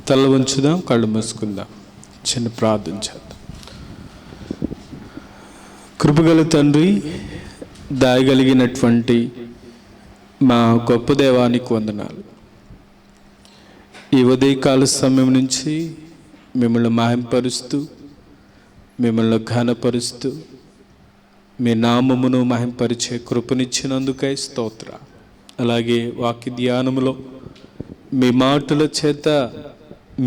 తల ఉంచుదాం, కళ్ళు మూసుకుందాం, చిన్న ప్రార్థన చేద్దాం. కృపగల తండ్రి, దాయగలిగినటువంటి మా గొప్ప దేవానికి వందనాలు. ఈ ఉదయకాల సమయం నుంచి మిమ్మల్ని మహింపరుస్తూ, మిమ్మల్ని ఘనపరుస్తూ, మీ నామమును మహింపరిచే కృపనిచ్చినందుకై స్తోత్ర. అలాగే వాక్య ధ్యానములో మీ మాటల చేత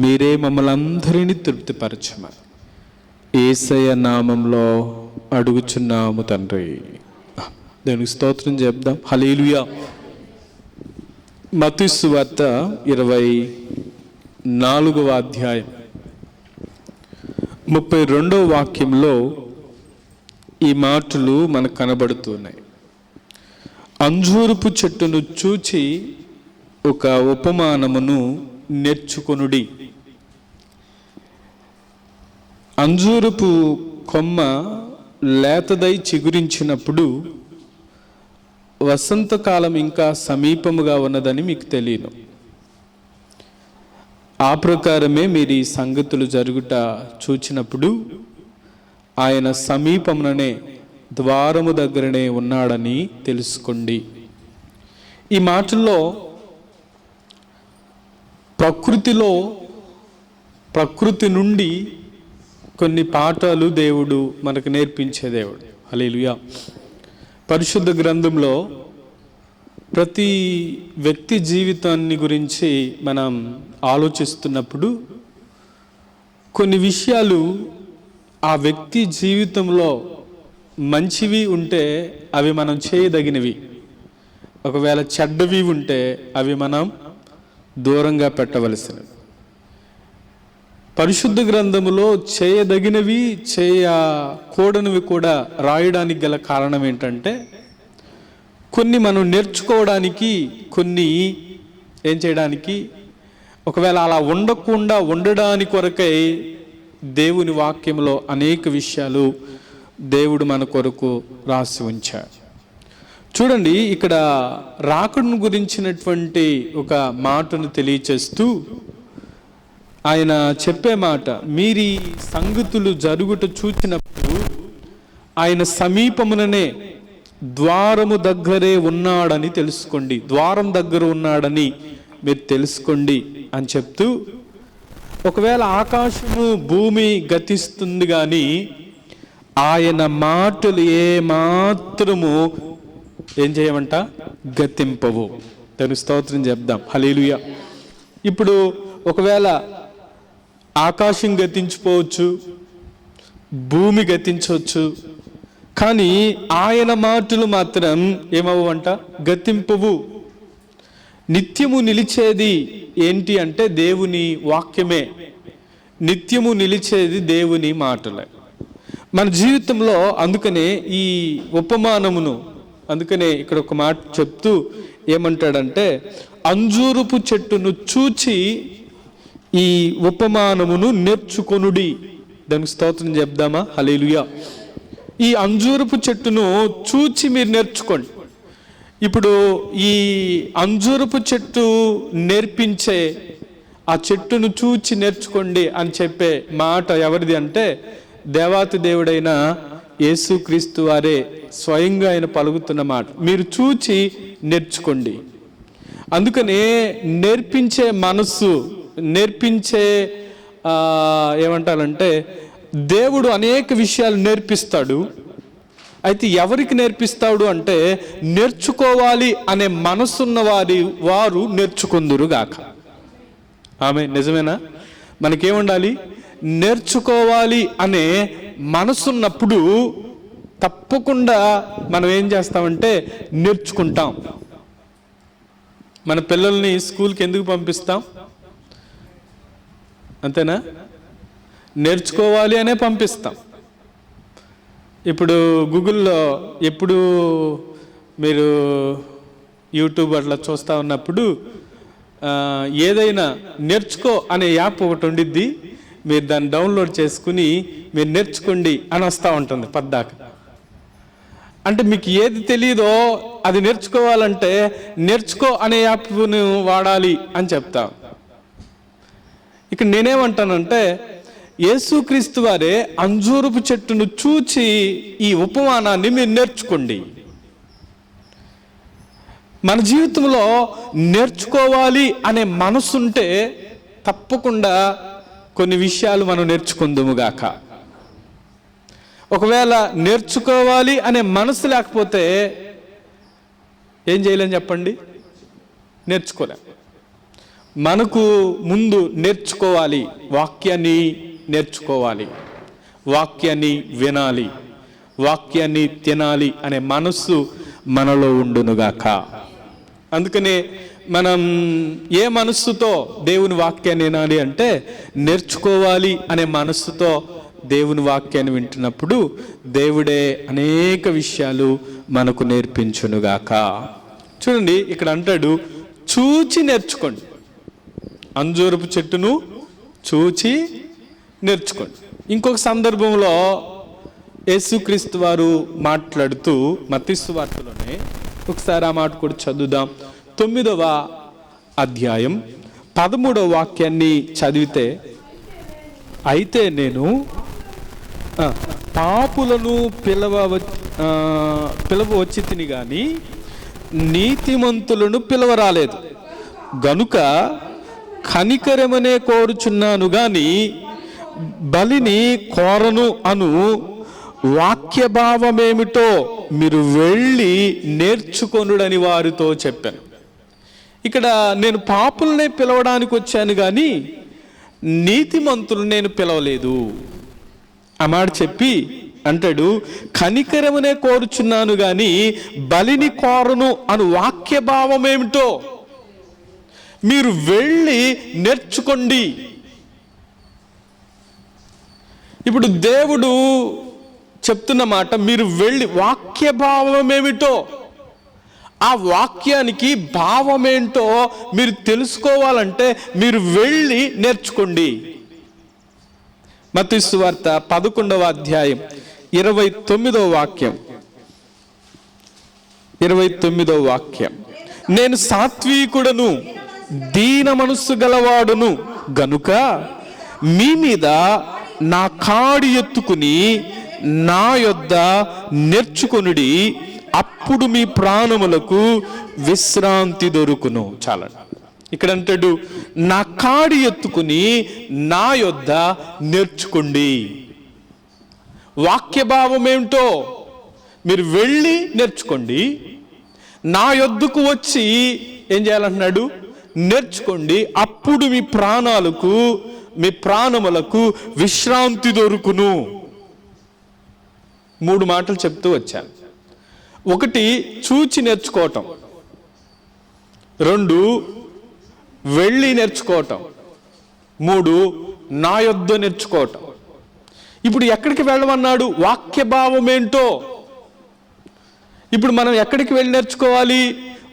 మీరే మమ్మల్ని అందరినీ తృప్తిపరచమని యేసయ్య నామంలో అడుగుచున్నాము తండ్రి. దేవునికి స్తోత్రం చెప్దాం. హల్లెలూయా. మత్తయి సువార్త 24వ అధ్యాయం 32వ వాక్యంలో ఈ మాటలు మనకు కనబడుతున్నాయి. అంజూరపు చెట్టును చూచి ఒక ఉపమానమును నేర్చుకొనుడి. అంజూరపు కొమ్మ లేతదై చిగురించినప్పుడు వసంతకాలం ఇంకా సమీపముగా ఉన్నదని మీకు తెలియను. ఆ ప్రకారమే మీరు ఈ సంగతులు జరుగుట చూచినప్పుడు ఆయన సమీపముననే ద్వారము దగ్గరనే ఉన్నాడని తెలుసుకోండి. ఈ మాటల్లో ప్రకృతి నుండి కొన్ని పాఠాలు దేవుడు మనకు నేర్పించే దేవుడు. హల్లెలూయా. పరిశుద్ధ గ్రంథంలో ప్రతి వ్యక్తి జీవితాన్ని గురించి మనం ఆలోచిస్తున్నప్పుడు కొన్ని విషయాలు ఆ వ్యక్తి జీవితంలో మంచివి ఉంటే అవి మనం చేయదగినవి, ఒకవేళ చెడ్డవి ఉంటే అవి మనం దూరంగా పెట్టవలసినవి. పరిశుద్ధ గ్రంథములో చేయదగినవి, చేయకూడనివి కూడా రాయడానికి గల కారణం ఏంటంటే కొన్ని మనం నేర్చుకోవడానికి, కొన్ని ఏం చేయడానికి, ఒకవేళ అలా ఉండకుండా ఉండడానికి కొరకై దేవుని వాక్యంలో అనేక విషయాలు దేవుడు మన కొరకు రాసి ఉంచాడు. చూడండి, ఇక్కడ రాకడను గురించినటువంటి ఒక మాటను తెలియచేస్తూ ఆయన చెప్పే మాట, మీరీ సంగతులు జరుగుట చూచినప్పుడు ఆయన సమీపముననే ద్వారము దగ్గరే ఉన్నాడని తెలుసుకోండి, ద్వారం దగ్గర ఉన్నాడని మీరు తెలుసుకోండి అని చెప్తూ, ఒకవేళ ఆకాశము భూమి గతిస్తుంది కానీ ఆయన మాటలు ఏ మాత్రము ఏం చేయమంట, గతింపవు. దానికి స్తోత్రం చెప్దాం. హల్లెలూయా. ఇప్పుడు ఒకవేళ ఆకాశం గతించిపోవచ్చు, భూమి గతించవచ్చు, కానీ ఆయన మాటలు మాత్రం ఏమవ్వంట, గతింపవు. నిత్యము నిలిచేది ఏంటి అంటే దేవుని వాక్యమే. నిత్యము నిలిచేది దేవుని మాటలే మన జీవితంలో. అందుకనే ఈ ఉపమానమును, అందుకనే ఇక్కడ ఒక మాట చెప్తూ ఏమంటాడంటే, అంజూరపు చెట్టును చూచి ఈ ఉపమానమును నేర్చుకొనుడి. దానికి స్తోత్రం చెప్దామా? హల్లెలూయా. ఈ అంజూరపు చెట్టును చూచి మీరు నేర్చుకోండి. ఇప్పుడు ఈ అంజూరపు చెట్టు నేర్పించే, ఆ చెట్టును చూచి నేర్చుకోండి అని చెప్పే మాట ఎవరిది అంటే దేవాతి దేవుడైన యేసుక్రీస్తు వారే స్వయంగా ఆయన పలుకుతున్న మాట. మీరు చూచి నేర్చుకోండి. అందుకనే నేర్పించే మనస్సు, నేర్పించే ఏమంటారంటే దేవుడు అనేక విషయాలు నేర్పిస్తాడు. అయితే ఎవరికి నేర్పిస్తాడు అంటే నేర్చుకోవాలి అనే మనసున్న వారు నేర్చుకుందురుగాక. ఆమె నిజమేనా? మనకేముండాలి? నేర్చుకోవాలి అనే మనసున్నప్పుడు తప్పకుండా మనం ఏం చేస్తామంటే నేర్చుకుంటాం. మన పిల్లల్ని స్కూల్కి ఎందుకు పంపిస్తాం? అంతేనా? నేర్చుకోవాలి అనే పంపిస్తాం. ఇప్పుడు గూగుల్లో ఎప్పుడు మీరు యూట్యూబ్ అట్లా చూస్తూ ఉన్నప్పుడు ఏదైనా నేర్చుకో అనే యాప్ ఒకటి ఉండిద్ది. మీరు దాన్ని డౌన్లోడ్ చేసుకుని మీరు నేర్చుకోండి అని వస్తూ ఉంటుంది పద్దాక. అంటే మీకు ఏది తెలియదో అది నేర్చుకోవాలంటే నేర్చుకో అనే యాప్ను వాడాలి అని చెప్తాం. ఇక్కడ నేనేమంటానంటే, యేసుక్రీస్తు వారే అంజూరపు చెట్టును చూచి ఈ ఉపమానాన్ని మీరు నేర్చుకోండి. మన జీవితంలో నేర్చుకోవాలి అనే మనసుంటే తప్పకుండా కొన్ని విషయాలు మనం నేర్చుకుందుముగాక. ఒకవేళ నేర్చుకోవాలి అనే మనసు లేకపోతే ఏం చేయలేం చెప్పండి? నేర్చుకోలేం. మనకు ముందు నేర్చుకోవాలి, వాక్యాన్ని నేర్చుకోవాలి, వాక్యాన్ని వినాలి, వాక్యాన్ని తినాలి అనే మనస్సు మనలో ఉండునుగాక. అందుకనే మనం ఏ మనస్సుతో దేవుని వాక్యాన్ని వినాలి అంటే, నేర్చుకోవాలి అనే మనస్సుతో దేవుని వాక్యాన్ని వింటున్నప్పుడు దేవుడే అనేక విషయాలు మనకు నేర్పించునుగాక. చూడండి, ఇక్కడ అంటాడు చూచి నేర్చుకోండి. అంజూరపు చెట్టును చూచి నేర్చుకోండి. ఇంకొక సందర్భంలో యేసుక్రీస్తు వారు మాట్లాడుతూ మత్తయి సువార్తలోనే ఒకసారి ఆ మాట కూడా చదువుదాం. 9వ అధ్యాయం 13వ వాక్యాన్ని చదివితే, అయితే నేను పాపులను పిలవచ్చి తిని గాని నీతిమంతులను పిలవరాలేదు, గనుక కనికరమనే కోరుచున్నాను గాని బలిని కోరను అను వాక్య భావమేమిటో మీరు వెళ్ళి నేర్చుకొనుడని వారితో చెప్పాను. ఇక్కడ నేను పాపులనే పిలవడానికి వచ్చాను కానీ నీతిమంతులు నేను పిలవలేదు ఆ మాట చెప్పి అంటాడు, కనికరమనే కోరుచున్నాను గాని బలిని కోరను అను వాక్య భావం ఏమిటో మీరు వెళ్ళి నేర్చుకోండి. ఇప్పుడు దేవుడు చెప్తున్న మాట, మీరు వెళ్ళి వాక్య భావం ఏమిటో, ఆ వాక్యానికి భావమేంటో మీరు తెలుసుకోవాలంటే మీరు వెళ్ళి నేర్చుకోండి. మత్తయి సువార్త 11వ అధ్యాయం 29వ వాక్యం. 29వ వాక్యం, నేను సాత్వికుడను దీన మనస్సు గలవాడును గనుక మీ మీద నా కాడి ఎత్తుకుని నా యొద్ద నేర్చుకొనుడి, అప్పుడు మీ ప్రాణములకు విశ్రాంతి దొరుకును. చాలా ఇక్కడ అంటాడు, నా కాడి ఎత్తుకుని నా యొద్ద నేర్చుకోండి. వాక్య భావం ఏమిటో మీరు వెళ్ళి నేర్చుకోండి. నా యొద్దకు వచ్చి ఏం చేయాలంటున్నాడు? నేర్చుకోండి, అప్పుడు మీ ప్రాణములకు విశ్రాంతి దొరుకును. 3 మాటలు చెప్తూ వచ్చాను. 1 చూచి నేర్చుకోవటం, 2 వెళ్ళి నేర్చుకోవటం, 3 నా యొద్ద నేర్చుకోవటం. ఇప్పుడు ఎక్కడికి వెళ్ళమన్నాడు? వాక్య భావం ఏంటో. ఇప్పుడు మనం ఎక్కడికి వెళ్ళి నేర్చుకోవాలి?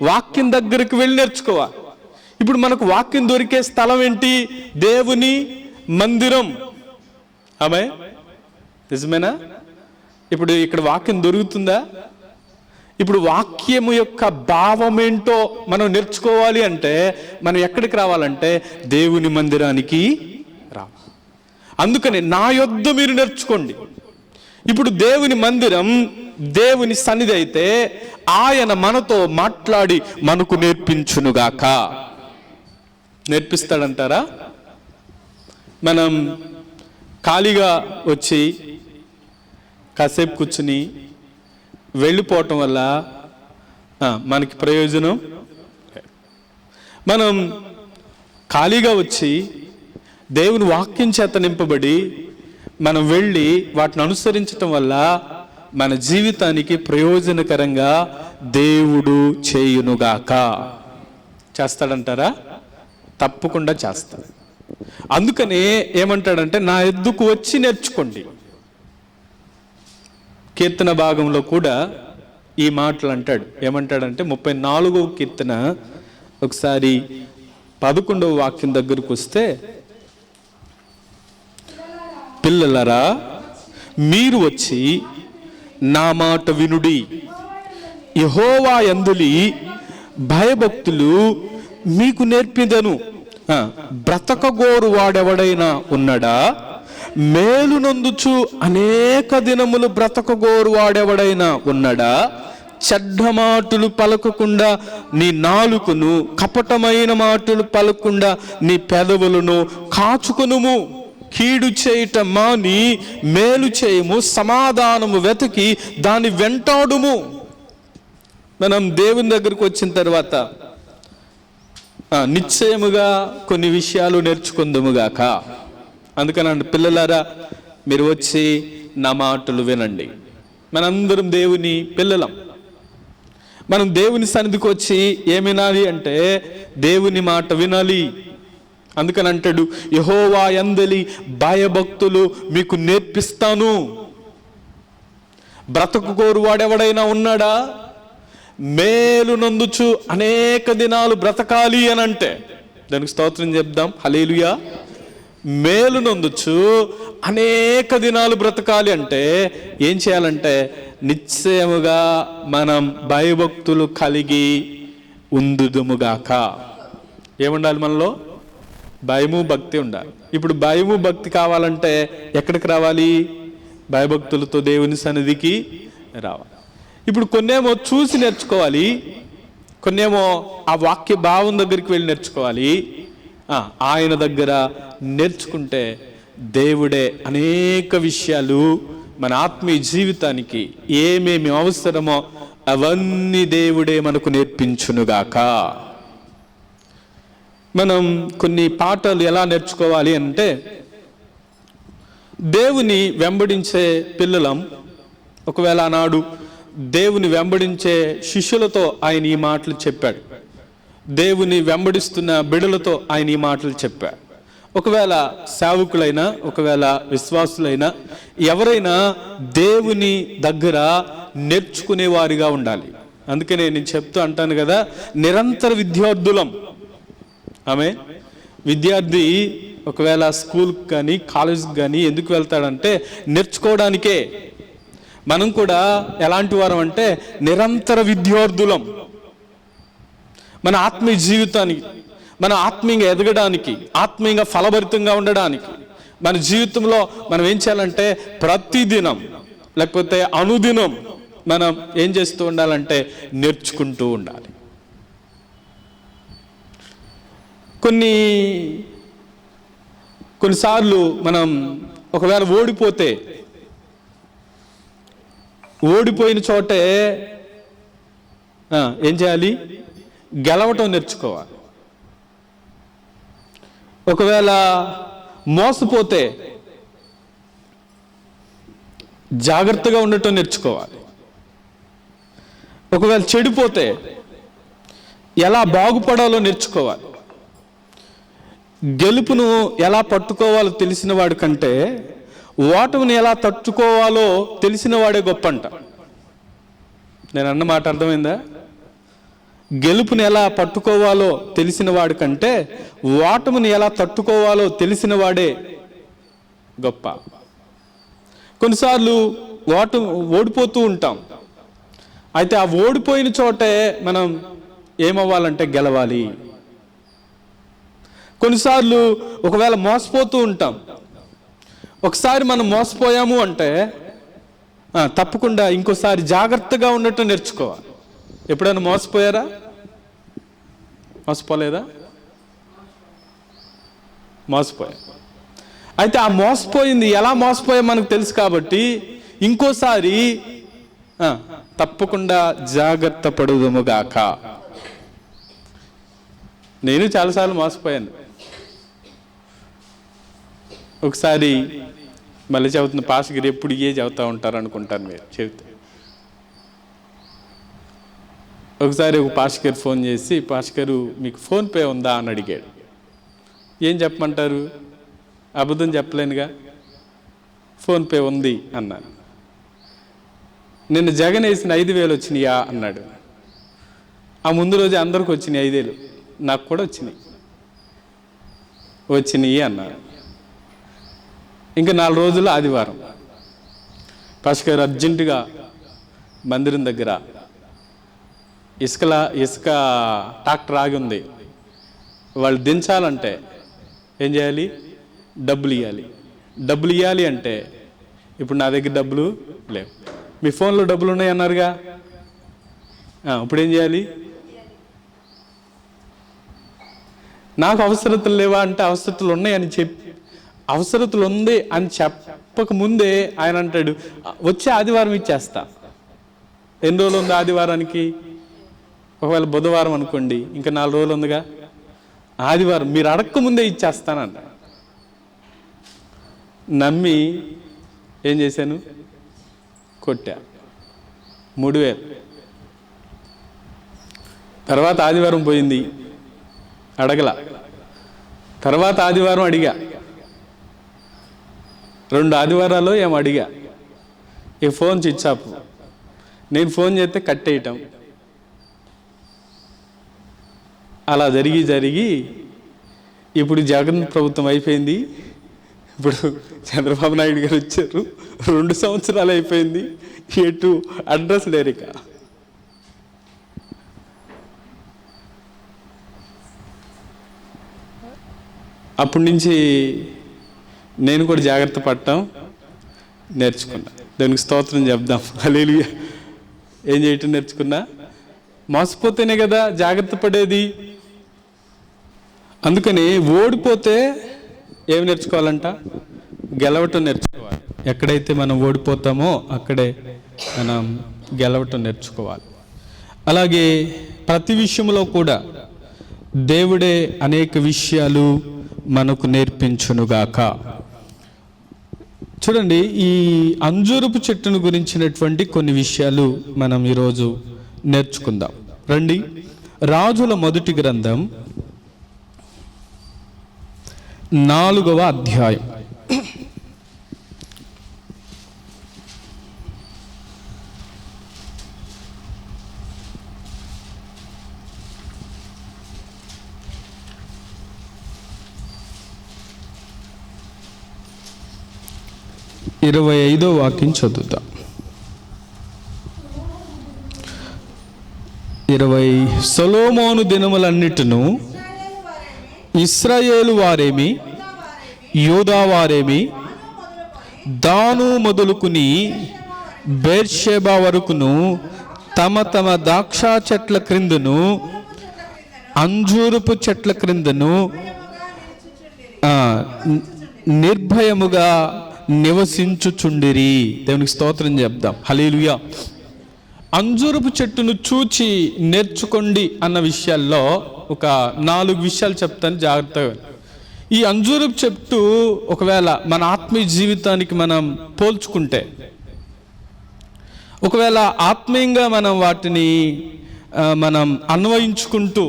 వాక్యం దగ్గరికి వెళ్ళి నేర్చుకోవాలి. ఇప్పుడు మనకు వాక్యం దొరికే స్థలం ఏంటి? దేవుని మందిరం. ఆమె నిజమేనా? ఇప్పుడు ఇక్కడ వాక్యం దొరుకుతుందా? ఇప్పుడు వాక్యము యొక్క భావం ఏంటో మనం నేర్చుకోవాలి అంటే మనం ఎక్కడికి రావాలంటే దేవుని మందిరానికి రావాలి. అందుకని నా యొద్ద మీరు నేర్చుకోండి. ఇప్పుడు దేవుని మందిరం దేవుని సన్నిధి అయితే ఆయన మనతో మాట్లాడి మనకు నేర్పించునుగాక. నేర్పిస్తాడంటారా? మనం ఖాళీగా వచ్చి కాసేపు కూర్చుని వెళ్ళిపోవటం వల్ల మనకి ప్రయోజనం. మనం ఖాళీగా వచ్చి దేవుని వాక్యం చేత నింపబడి మనం వెళ్ళి వాటిని అనుసరించటం వల్ల మన జీవితానికి ప్రయోజనకరంగా దేవుడు చేయునుగాక. చేస్తాడంటారా? తప్పకుండా చేస్తాడు. అందుకనే ఏమంటాడంటే నా ఎద్దుకు వచ్చి నేర్చుకోండి. కీర్తన భాగంలో కూడా ఈ మాటలు అంటాడు. ఏమంటాడంటే 34వ కీర్తన ఒకసారి 11వ వాక్యం దగ్గరకు వస్తే, పిల్లలరా మీరు వచ్చి నా మాట వినుడి, యెహోవా యందులి భయభక్తులు మీకు నేర్పిదను, బ్రతకగోరు వాడెవడైనా ఉన్నాడా? మేలు నొందుచు అనేక దినములు బ్రతకగోరు వాడెవడైనా ఉన్నాడా? చెడ్డ మాటలు పలకకుండా నీ నాలుకను, కపటమైన మాటలు పలకకుండా నీ పెదవులను కాచుకొనుము. కీడు చేయట మాని మేలు చేయము, సమాధానము వెతికి దాని వెంటాడుము. మనం దేవుని దగ్గరకు వచ్చిన తర్వాత నిశ్చయముగా కొన్ని విషయాలు నేర్చుకుందుముగాక. అందుకనండి పిల్లలారా, మీరు వచ్చి నా మాటలు వినండి. మనందరం దేవుని పిల్లలం. మనం దేవుని సన్నిధికి వచ్చి ఏమి వినాలి అంటే దేవుని మాట వినాలి. అందుకని అంటాడు, యెహోవా యందలి భయభక్తులు మీకు నేర్పిస్తాను. బ్రతకగోరు వాడెవడైనా ఉన్నాడా? మేలు నందుచు అనేక దినాలు బ్రతకాలి అని అంటే దానికి స్తోత్రం చెప్దాం. హల్లెలూయా. మేలు నందుచు అనేక దినాలు బ్రతకాలి అంటే ఏం చేయాలంటే నిశ్చయముగా మనం భయభక్తులు కలిగి ఉందుదుముగాక. ఏముండాలి మనలో? భయము భక్తి ఉండాలి. ఇప్పుడు భయము భక్తి కావాలంటే ఎక్కడికి రావాలి? భయభక్తులతో దేవుని సన్నిధికి రావాలి. ఇప్పుడు కొన్నేమో చూసి నేర్చుకోవాలి, కొన్నేమో ఆ వాక్య భావం దగ్గరికి వెళ్ళి నేర్చుకోవాలి. ఆయన దగ్గర నేర్చుకుంటే దేవుడే అనేక విషయాలు మన ఆత్మీయ జీవితానికి ఏమేమి అవసరమో అవన్నీ దేవుడే మనకు నేర్పించునుగాక. మనం కొన్ని పాఠాలు ఎలా నేర్చుకోవాలి అంటే, దేవుని వెంబడించే పిల్లలం. ఒకవేళ ఆనాడు దేవుని వెంబడించే శిష్యులతో ఆయన ఈ మాటలు చెప్పాడు, దేవుని వెంబడిస్తున్న బిడ్డలతో ఆయన ఈ మాటలు చెప్పాడు. ఒకవేళ సేవకులైనా, ఒకవేళ విశ్వాసులైనా, ఎవరైనా దేవుని దగ్గర నేర్చుకునేవారిగా ఉండాలి. అందుకనే నేను చెప్తూ అంటాను కదా, నిరంతర విద్యార్థులం. ఆమె విద్యార్థి ఒకవేళ స్కూల్కి కానీ కాలేజ్కి కానీ ఎందుకు వెళ్తాడంటే నేర్చుకోవడానికే. మనం కూడా ఎలాంటి వారం అంటే నిరంతర విద్యార్థులం. మన ఆత్మీయ జీవితానికి, మన ఆత్మీయంగా ఎదగడానికి, ఆత్మీయంగా ఫలభరితంగా ఉండడానికి మన జీవితంలో మనం ఏం చేయాలంటే ప్రతిదినం లేకపోతే అనుదినం మనం ఏం చేస్తూ ఉండాలంటే నేర్చుకుంటూ ఉండాలి. కొన్నిసార్లు మనం ఒకవేళ ఓడిపోయిన చోటే ఏం చేయాలి? గెలవటం నేర్చుకోవాలి. ఒకవేళ మోసపోతే జాగ్రత్తగా ఉండటం నేర్చుకోవాలి. ఒకవేళ చెడిపోతే ఎలా బాగుపడాలో నేర్చుకోవాలి. గెలుపును ఎలా పట్టుకోవాలో తెలిసిన వాడి కంటే ఓటమిని ఎలా తట్టుకోవాలో తెలిసిన వాడే గొప్ప అంట. నేను అన్న మాట అర్థమైందా? గెలుపుని ఎలా పట్టుకోవాలో తెలిసిన వాడి కంటే ఓటమిని ఎలా తట్టుకోవాలో తెలిసిన వాడే గొప్ప. కొన్నిసార్లు ఓడిపోతూ ఉంటాం. అయితే ఆ ఓడిపోయిన చోటే మనం ఏమవ్వాలంటే గెలవాలి. కొన్నిసార్లు ఒకవేళ మోసపోతూ ఉంటాం. ఒకసారి మనం మోసపోయాము అంటే తప్పకుండా ఇంకోసారి జాగ్రత్తగా ఉండటం నేర్చుకోవాలి. ఎప్పుడైనా మోసపోయారా? మోసపోలేదా? మోసపోయా. అయితే ఆ మోసపోయింది ఎలా మోసపోయా మనకు తెలుసు కాబట్టి ఇంకోసారి తప్పకుండా జాగ్రత్త పడుదుముగాక. నేను చాలాసార్లు మోసపోయాను. ఒకసారి మళ్ళీ చదువుతున్న పాస్టర్ ఎప్పుడు చదువుతూ ఉంటారు అనుకుంటాను మీరు చెబితే. ఒకసారి ఒక పాస్టర్ ఫోన్ చేసి, పాస్టర్ మీకు ఫోన్పే ఉందా అని అడిగాడు. ఏం చెప్పమంటారు? అబద్ధం చెప్పలేనుగా. ఫోన్పే ఉంది అన్నాను. నిన్న జగన్ వేసిన 5,000 వచ్చినాయా అన్నాడు. ఆ ముందు రోజు అందరికి వచ్చినాయి 5,000, నాకు కూడా వచ్చినాయి అన్నారు. ఇంకా 4 రోజులు ఆదివారం. పాస్టర్ అర్జెంటుగా మందిరం దగ్గర ఇసుక ట్రాక్టర్ ఆగి ఉంది. వాళ్ళు దించాలంటే ఏం చేయాలి? డబ్బులు ఇవ్వాలి. డబ్బులు ఇవ్వాలి అంటే ఇప్పుడు నా దగ్గర డబ్బులు లేవు. మీ ఫోన్లో డబ్బులు ఉన్నాయి అన్నారుగా, ఇప్పుడు ఏం చేయాలి? నాకు అవసరతలు లేవా అంటే అవసరతలు ఉన్నాయని అవసరతలు ఉంది అని చెప్పక ముందే ఆయన అంటాడు, వచ్చే ఆదివారం ఇచ్చేస్తా. ఎన్ని రోజులు ఉంది ఆదివారానికి? ఒకవేళ బుధవారం అనుకోండి, ఇంకా 4 రోజులు ఉందిగా. ఆదివారం మీరు అడక్క ముందే ఇచ్చేస్తానంట. నమ్మి ఏం చేశాను? కొట్టా 3000. తర్వాత ఆదివారం పోయింది, అడగల. తర్వాత ఆదివారం అడిగా, 2 ఆదివారాలు ఏమో అడిగా. ఈ ఫోన్ స్విచ్ ఆఫ్. నేను ఫోన్ చేస్తే కట్టేయటం. అలా జరిగి ఇప్పుడు జగన్ ప్రభుత్వం అయిపోయింది. ఇప్పుడు చంద్రబాబు నాయుడు గారు వచ్చారు. 2 సంవత్సరాలు అయిపోయింది. ఎటు అడ్రస్ లేరిక. అప్పటి నుంచి నేను కూడా జాగ్రత్త పడటం నేర్చుకున్నా. దానికి స్తోత్రం చెప్దాం. హల్లెలూయా. ఏం చేయటం నేర్చుకున్నా? మోసపోతేనే కదా జాగ్రత్త పడేది. అందుకని ఓడిపోతే ఏమి నేర్చుకోవాలంట? గెలవటం నేర్చుకోవాలి. ఎక్కడైతే మనం ఓడిపోతామో అక్కడే మనం గెలవటం నేర్చుకోవాలి. అలాగే ప్రతి విషయంలో కూడా దేవుడే అనేక విషయాలు మనకు నేర్పించునుగాక. చూడండి, ఈ అంజూరపు చెట్టును గురించినటువంటి కొన్ని విషయాలు మనం ఈరోజు నేర్చుకుందాం. రండి, రాజుల మొదటి గ్రంథం 4వ అధ్యాయం. ఇరవై 25వ వాక్యం చదువుతాం. 20 సొలొమోను దినములన్నిటిను ఇశ్రాయేలు వారేమి యూదా వారేమి దాను మొదలుకుని బెర్షెబా వరకును తమ తమ ద్రాక్ష చెట్ల క్రిందను అంజూరపు చెట్ల క్రిందను నిర్భయముగా నివసించుచుండిరి. దేవునికి స్తోత్రం చెప్దాం. హల్లెలూయా. అంజూరపు చెట్టును చూచి నేర్చుకోండి అన్న విషయాల్లో ఒక 4 విషయాలు చెప్తాను, జాగ్రత్తగా. ఈ అంజూరపు చెట్టు ఒకవేళ మన ఆత్మీయ జీవితానికి మనం పోల్చుకుంటే, ఒకవేళ ఆత్మీయంగా మనం వాటిని మనం అన్వయించుకుంటూ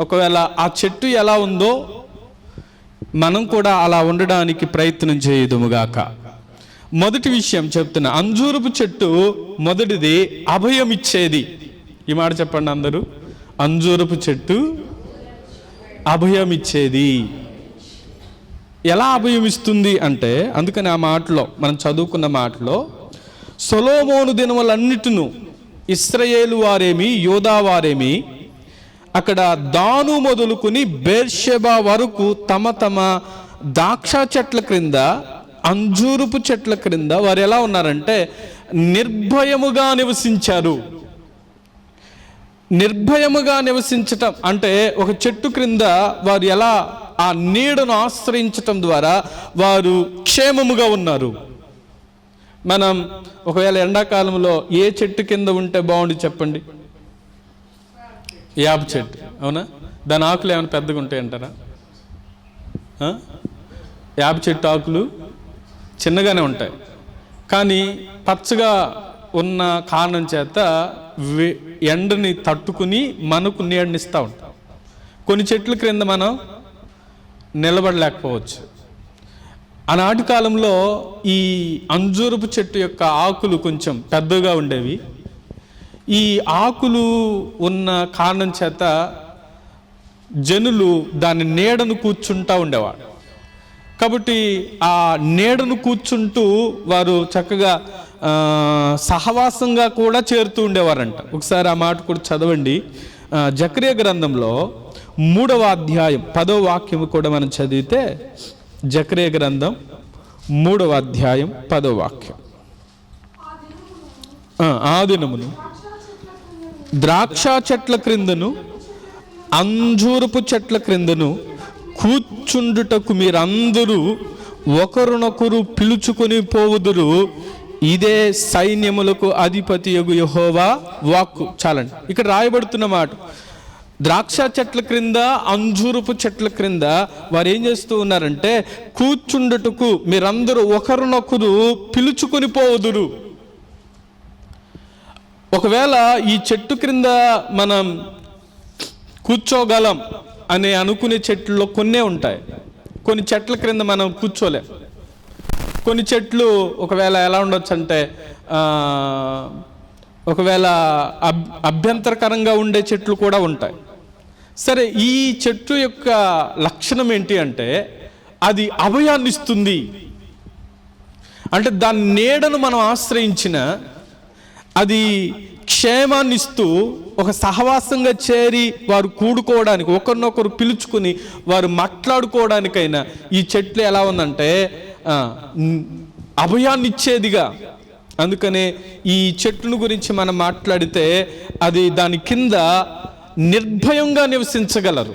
ఒకవేళ ఆ చెట్టు ఎలా ఉందో మనం కూడా అలా ఉండడానికి ప్రయత్నం చేయదుముగాక. మొదటి విషయం చెప్తున్నా, అంజూరపు చెట్టు మొదటిది అభయం ఇచ్చేది. ఈ మాట చెప్పండి అందరూ. అంజూరపు చెట్టు అభయం ఇచ్చేది. ఎలా అభయం ఇస్తుంది అంటే, అందుకని ఆ మాటలో మనం చదువుకున్న మాటలో సొలొమోను దినములన్నిటిను ఇశ్రాయేలు వారేమి యూదా వారేమి అక్కడ దాను మొదలుకుని బెర్షెబా వరకు తమ తమ ద్రాక్ష చెట్ల క్రింద అంజూరపు చెట్ల క్రింద వారు ఎలా ఉన్నారంటే నిర్భయముగా నివసించారు. నిర్భయముగా నివసించటం అంటే ఒక చెట్టు క్రింద వారు ఎలా ఆ నీడను ఆశ్రయించటం ద్వారా వారు క్షేమముగా ఉన్నారు. మనం ఒకవేళ ఎండాకాలంలో ఏ చెట్టు కింద ఉంటే బాగుండి చెప్పండి? యాప చెట్టు, అవునా? దాని ఆకులు ఏమైనా పెద్దగా ఉంటాయి అంటారా? యాప చెట్టు ఆకులు చిన్నగానే ఉంటాయి, కానీ పచ్చగా ఉన్న కారణం చేత ఎండని తట్టుకుని మనకు నీడనిస్తూ ఉంటాం. కొన్ని చెట్ల క్రింద మనం నిలబడలేకపోవచ్చు. ఆనాటి కాలంలో ఈ అంజూరపు చెట్టు యొక్క ఆకులు కొంచెం పెద్దగా ఉండేవి. ఈ ఆకులు ఉన్న కారణం చేత జనులు దాని నీడను కూర్చుంటూ ఉండేవాడు. కాబట్టి ఆ నీడను కూర్చుంటూ వారు చక్కగా సహవాసంగా కూడా చేరుతూ ఉండేవారంట. ఒకసారి ఆ మాట కూడా చదవండి. జకర్యా గ్రంథంలో 3వ అధ్యాయం 10వ వాక్యం కూడా మనం చదివితే, జకర్యా గ్రంథం 3వ అధ్యాయం 10వ వాక్యం. ఆ దినమును ద్రాక్ష చెట్ల క్రిందను అంజూరపు చెట్ల క్రిందను కూర్చుండుటకు మీరందరూ ఒకరినొకరు పిలుచుకొని పోవుదురు, ఇదే సైన్యములకు అధిపతియగు యెహోవా వాక్కు. చాలండి, ఇక్కడ రాయబడుతున్న మాట, ద్రాక్ష చెట్ల క్రింద అంజూరపు చెట్ల క్రింద వారు ఏం చేస్తూ ఉన్నారంటే, కూర్చుండుటకు మీరందరూ ఒకరినొకరు పిలుచుకొని పోవుదురు. ఒకవేళ ఈ చెట్టు క్రింద మనం కూర్చోగలం అని అనుకునే చెట్లలో కొన్నే ఉంటాయి. కొన్ని చెట్ల క్రింద మనం కూర్చోలేం. కొన్ని చెట్లు ఒకవేళ ఎలా ఉండొచ్చు అంటే, ఒకవేళ అభ్యంతరకరంగా ఉండే చెట్లు కూడా ఉంటాయి. సరే, ఈ చెట్టు యొక్క లక్షణం ఏంటి అంటే, అది అభయాన్ని ఇస్తుంది. అంటే దాని నీడను మనం ఆశ్రయించిన అది క్షేమాన్ని ఇస్తూ, ఒక సహవాసంగా చేరి వారు కూడుకోవడానికి, ఒకరినొకరు పిలుచుకుని వారు మాట్లాడుకోవడానికైనా ఈ చెట్లు ఎలా ఉందంటే అభయాన్ని ఇచ్చేదిగా. అందుకనే ఈ చెట్టును గురించి మనం మాట్లాడితే, అది దాని కింద నిర్భయంగా నివసించగలరు.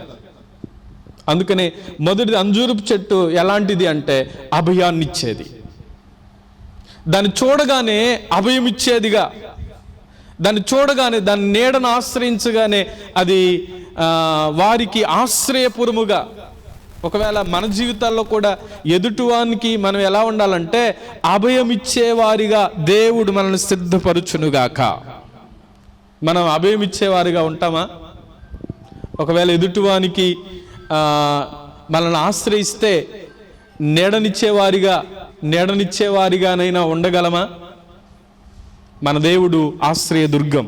అందుకనే మొదటిది అంజూరపు చెట్టు ఎలాంటిది అంటే అభయాన్ని ఇచ్చేది. దాన్ని చూడగానే అభయం ఇచ్చేదిగా, దాన్ని చూడగానే దాని నీడను ఆశ్రయించగానే అది వారికి ఆశ్రయపురముగా. ఒకవేళ మన జీవితాల్లో కూడా ఎదుటివానికి మనం ఎలా ఉండాలంటే అభయం ఇచ్చేవారిగా దేవుడు మనల్ని సిద్ధపరచునుగాక. మనం అభయం ఇచ్చేవారిగా ఉంటామా? ఒకవేళ ఎదుటివానికి మనల్ని ఆశ్రయిస్తే నీడనిచ్చేవారిగానైనా ఉండగలమా? మన దేవుడు ఆశ్రయదుర్గం,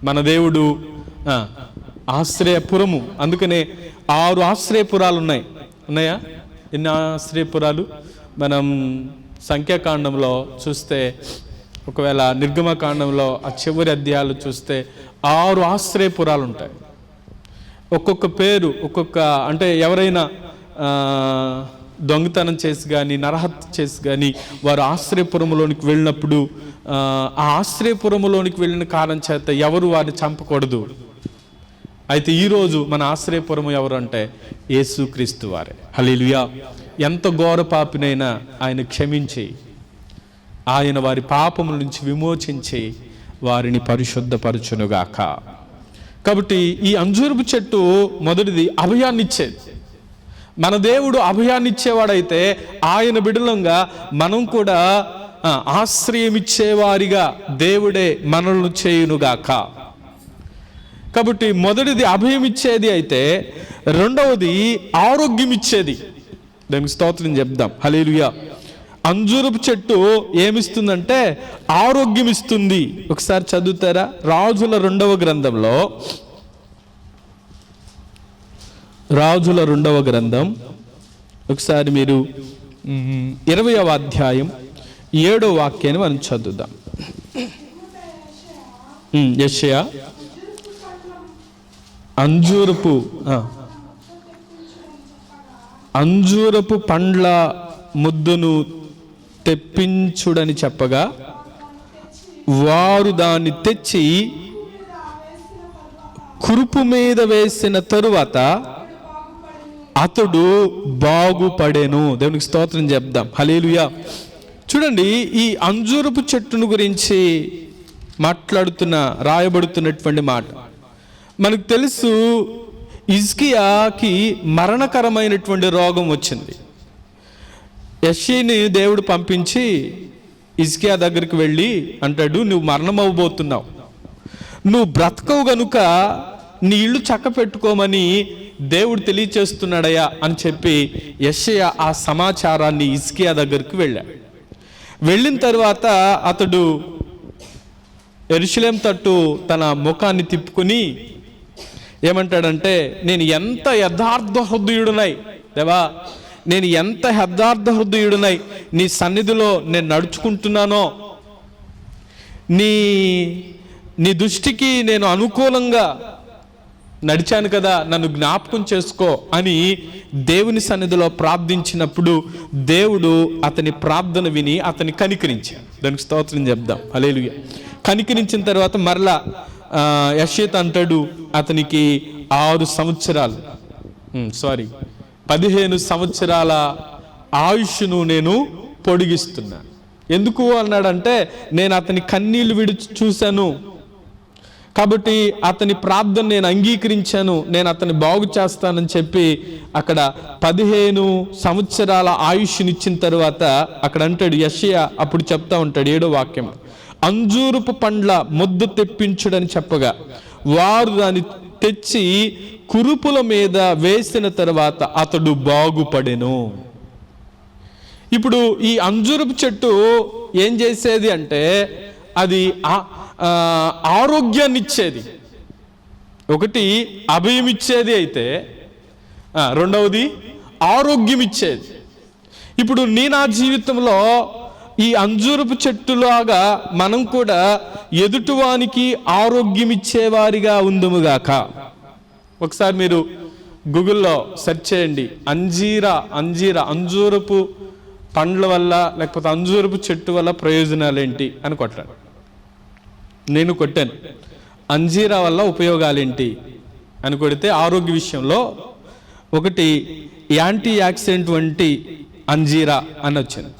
మన దేవుడు ఆశ్రయపురము. అందుకనే 6 ఆశ్రయపురాలు ఉన్నాయా? ఎన్ని ఆశ్రయపురాలు? మనం సంఖ్యాకాండంలో చూస్తే, ఒకవేళ నిర్గమకాండంలో ఆ చివరి అధ్యాయాలు చూస్తే 6 ఆశ్రయపురాలు ఉంటాయి. ఒక్కొక్క పేరు, అంటే ఎవరైనా దొంగతనం చేసి కానీ నరహత్య చేసి కానీ వారు ఆశ్రయపురంలోనికి వెళ్ళినప్పుడు ఆ ఆశ్రయపురంలోనికి వెళ్ళిన కారణం చేత ఎవరు వారిని చంపకూడదు. అయితే ఈరోజు మన ఆశ్రయపురం ఎవరు అంటే యేసుక్రీస్తు వారే. హల్లెలూయా. ఎంత ఘోర పాపినైనా ఆయన క్షమించి, ఆయన వారి పాపముల నుంచి విమోచించి వారిని పరిశుద్ధపరచునుగాక. కాబట్టి ఈ అంజూరపు చెట్టు మొదటిది అభయాన్ని ఇచ్చేది. మన దేవుడు అభయాన్ని ఇచ్చేవాడైతే ఆయన బిడ్డలంగా మనం కూడా ఆశ్రయం ఇచ్చేవారిగా దేవుడే మనల్ని చేయునుగాక. కాబట్టి మొదటిది అభయం ఇచ్చేది అయితే, రెండవది ఆరోగ్యం ఇచ్చేది. దానికి స్తోత్రం చెప్దాం. హల్లెలూయా. అంజూరపు చెట్టు ఏమిస్తుందంటే ఆరోగ్యం ఇస్తుంది. ఒకసారి చదువుతారా? రాజుల 2వ గ్రంథంలో, రాజుల 2వ గ్రంథం ఒకసారి మీరు 20వ అధ్యాయం 7వ వాక్యాన్ని మనం చదువుదాం. యెషయా అంజూరపు పండ్ల ముద్దును తెప్పించుడని చెప్పగా వారు దాన్ని తెచ్చి కురుపు మీద వేసిన తరువాత అతడు బాగుపడెను. దేవునికి స్తోత్రం చెప్దాం. హల్లెలూయా. చూడండి, ఈ అంజూరపు చెట్టును గురించి రాయబడుతున్నటువంటి మాట మనకు తెలుసు. హిజ్కియాకి మరణకరమైనటువంటి రోగం వచ్చింది. యెషయాని దేవుడు పంపించి హిజ్కియా దగ్గరికి వెళ్ళి అంటాడు, నువ్వు మరణం అవ్వబోతున్నావు, నువ్వు బ్రతకవు గనుక నీ ఇల్లు చక్క పెట్టుకోమని దేవుడు తెలియచేస్తున్నాడయ్యా అని చెప్పి యెషయా ఆ సమాచారాన్ని హిజ్కియా దగ్గరికి వెళ్ళాడు. వెళ్ళిన తర్వాత అతడు యెరూషలేము తట్టు తన ముఖాన్ని తిప్పుకొని ఏమంటాడంటే, నేను ఎంత యథార్థ హృదయుడునై దేవా, నేను ఎంత యథార్థ హృదయుడునై నీ సన్నిధిలో నేను నడుచుకుంటున్నానో, నీ దృష్టికి నేను అనుకూలంగా నడిచాను కదా, నన్ను జ్ఞాపకం చేసుకో అని దేవుని సన్నిధిలో ప్రార్థించినప్పుడు దేవుడు అతని ప్రార్థన విని అతని కనికరించాడు. దానికి స్తోత్రం చెప్దాం. హల్లెలూయా. కనికరించిన తర్వాత మరలా యెషయా అంటాడు, అతనికి 15 సంవత్సరాల ఆయుష్ను నేను పొడిగిస్తున్నాను. ఎందుకు అన్నాడంటే, నేను అతని కన్నీళ్లు విడిచి చూశాను కాబట్టి అతని ప్రార్థన నేను అంగీకరించాను, నేను అతన్ని బాగు చేస్తానని చెప్పి అక్కడ 15 సంవత్సరాల ఆయుష్నిచ్చిన తర్వాత అక్కడ అంటాడు యెషయా, అప్పుడు చెప్తా ఉంటాడు 7వ వాక్యం, అంజూరపు పండ్ల ముద్ద తెప్పించుడని చెప్పగా వారు దాన్ని తెచ్చి కురుపుల మీద వేసిన తర్వాత అతడు బాగుపడెను. ఇప్పుడు ఈ అంజూరపు చెట్టు ఏం చేసేది అంటే, అది ఆరోగ్యాన్ని ఇచ్చేది. ఒకటి అభయం ఇచ్చేది అయితే, రెండవది ఆరోగ్యం ఇచ్చేది. ఇప్పుడు నా జీవితంలో ఈ అంజూరపు చెట్టులాగా మనం కూడా ఎదుటివానికి ఆరోగ్యం ఇచ్చేవారిగా ఉందుముగాక. ఒకసారి మీరు గూగుల్లో సెర్చ్ చేయండి, అంజూరపు పండ్ల వల్ల లేకపోతే అంజూరపు చెట్టు వల్ల ప్రయోజనాలు ఏంటి అని కొట్టాను. నేను కొట్టాను, అంజీరా వల్ల ఉపయోగాలేంటి అని కొడితే ఆరోగ్య విషయంలో ఒకటి యాంటీ యాక్సిడెంట్ వంటి అంజీరా అని వచ్చింది.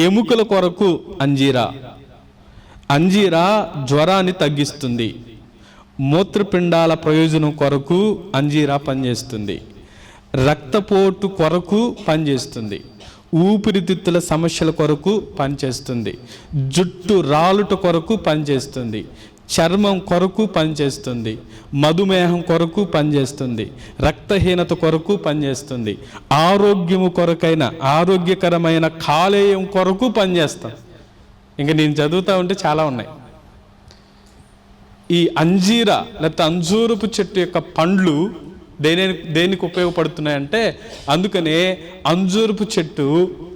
ఎముకల కొరకు అంజీరా జ్వరాన్ని తగ్గిస్తుంది. మూత్రపిండాల ప్రయోజనం కొరకు అంజీరా పనిచేస్తుంది. రక్తపోటు కొరకు పనిచేస్తుంది. ఊపిరితిత్తుల సమస్యల కొరకు పనిచేస్తుంది. జుట్టు రాలుట కొరకు పనిచేస్తుంది. చర్మం కొరకు పనిచేస్తుంది. మధుమేహం కొరకు పనిచేస్తుంది. రక్తహీనత కొరకు పనిచేస్తుంది. ఆరోగ్యము కొరకైన ఆరోగ్యకరమైన కాలేయం కొరకు పనిచేస్తాం. ఇంకా నేను చదువుతూ ఉంటే చాలా ఉన్నాయి. ఈ అంజీరా లేకపోతే అంజూరపు చెట్టు యొక్క పండ్లు దేనికి ఉపయోగపడుతున్నాయంటే, అందుకనే అంజూరపు చెట్టు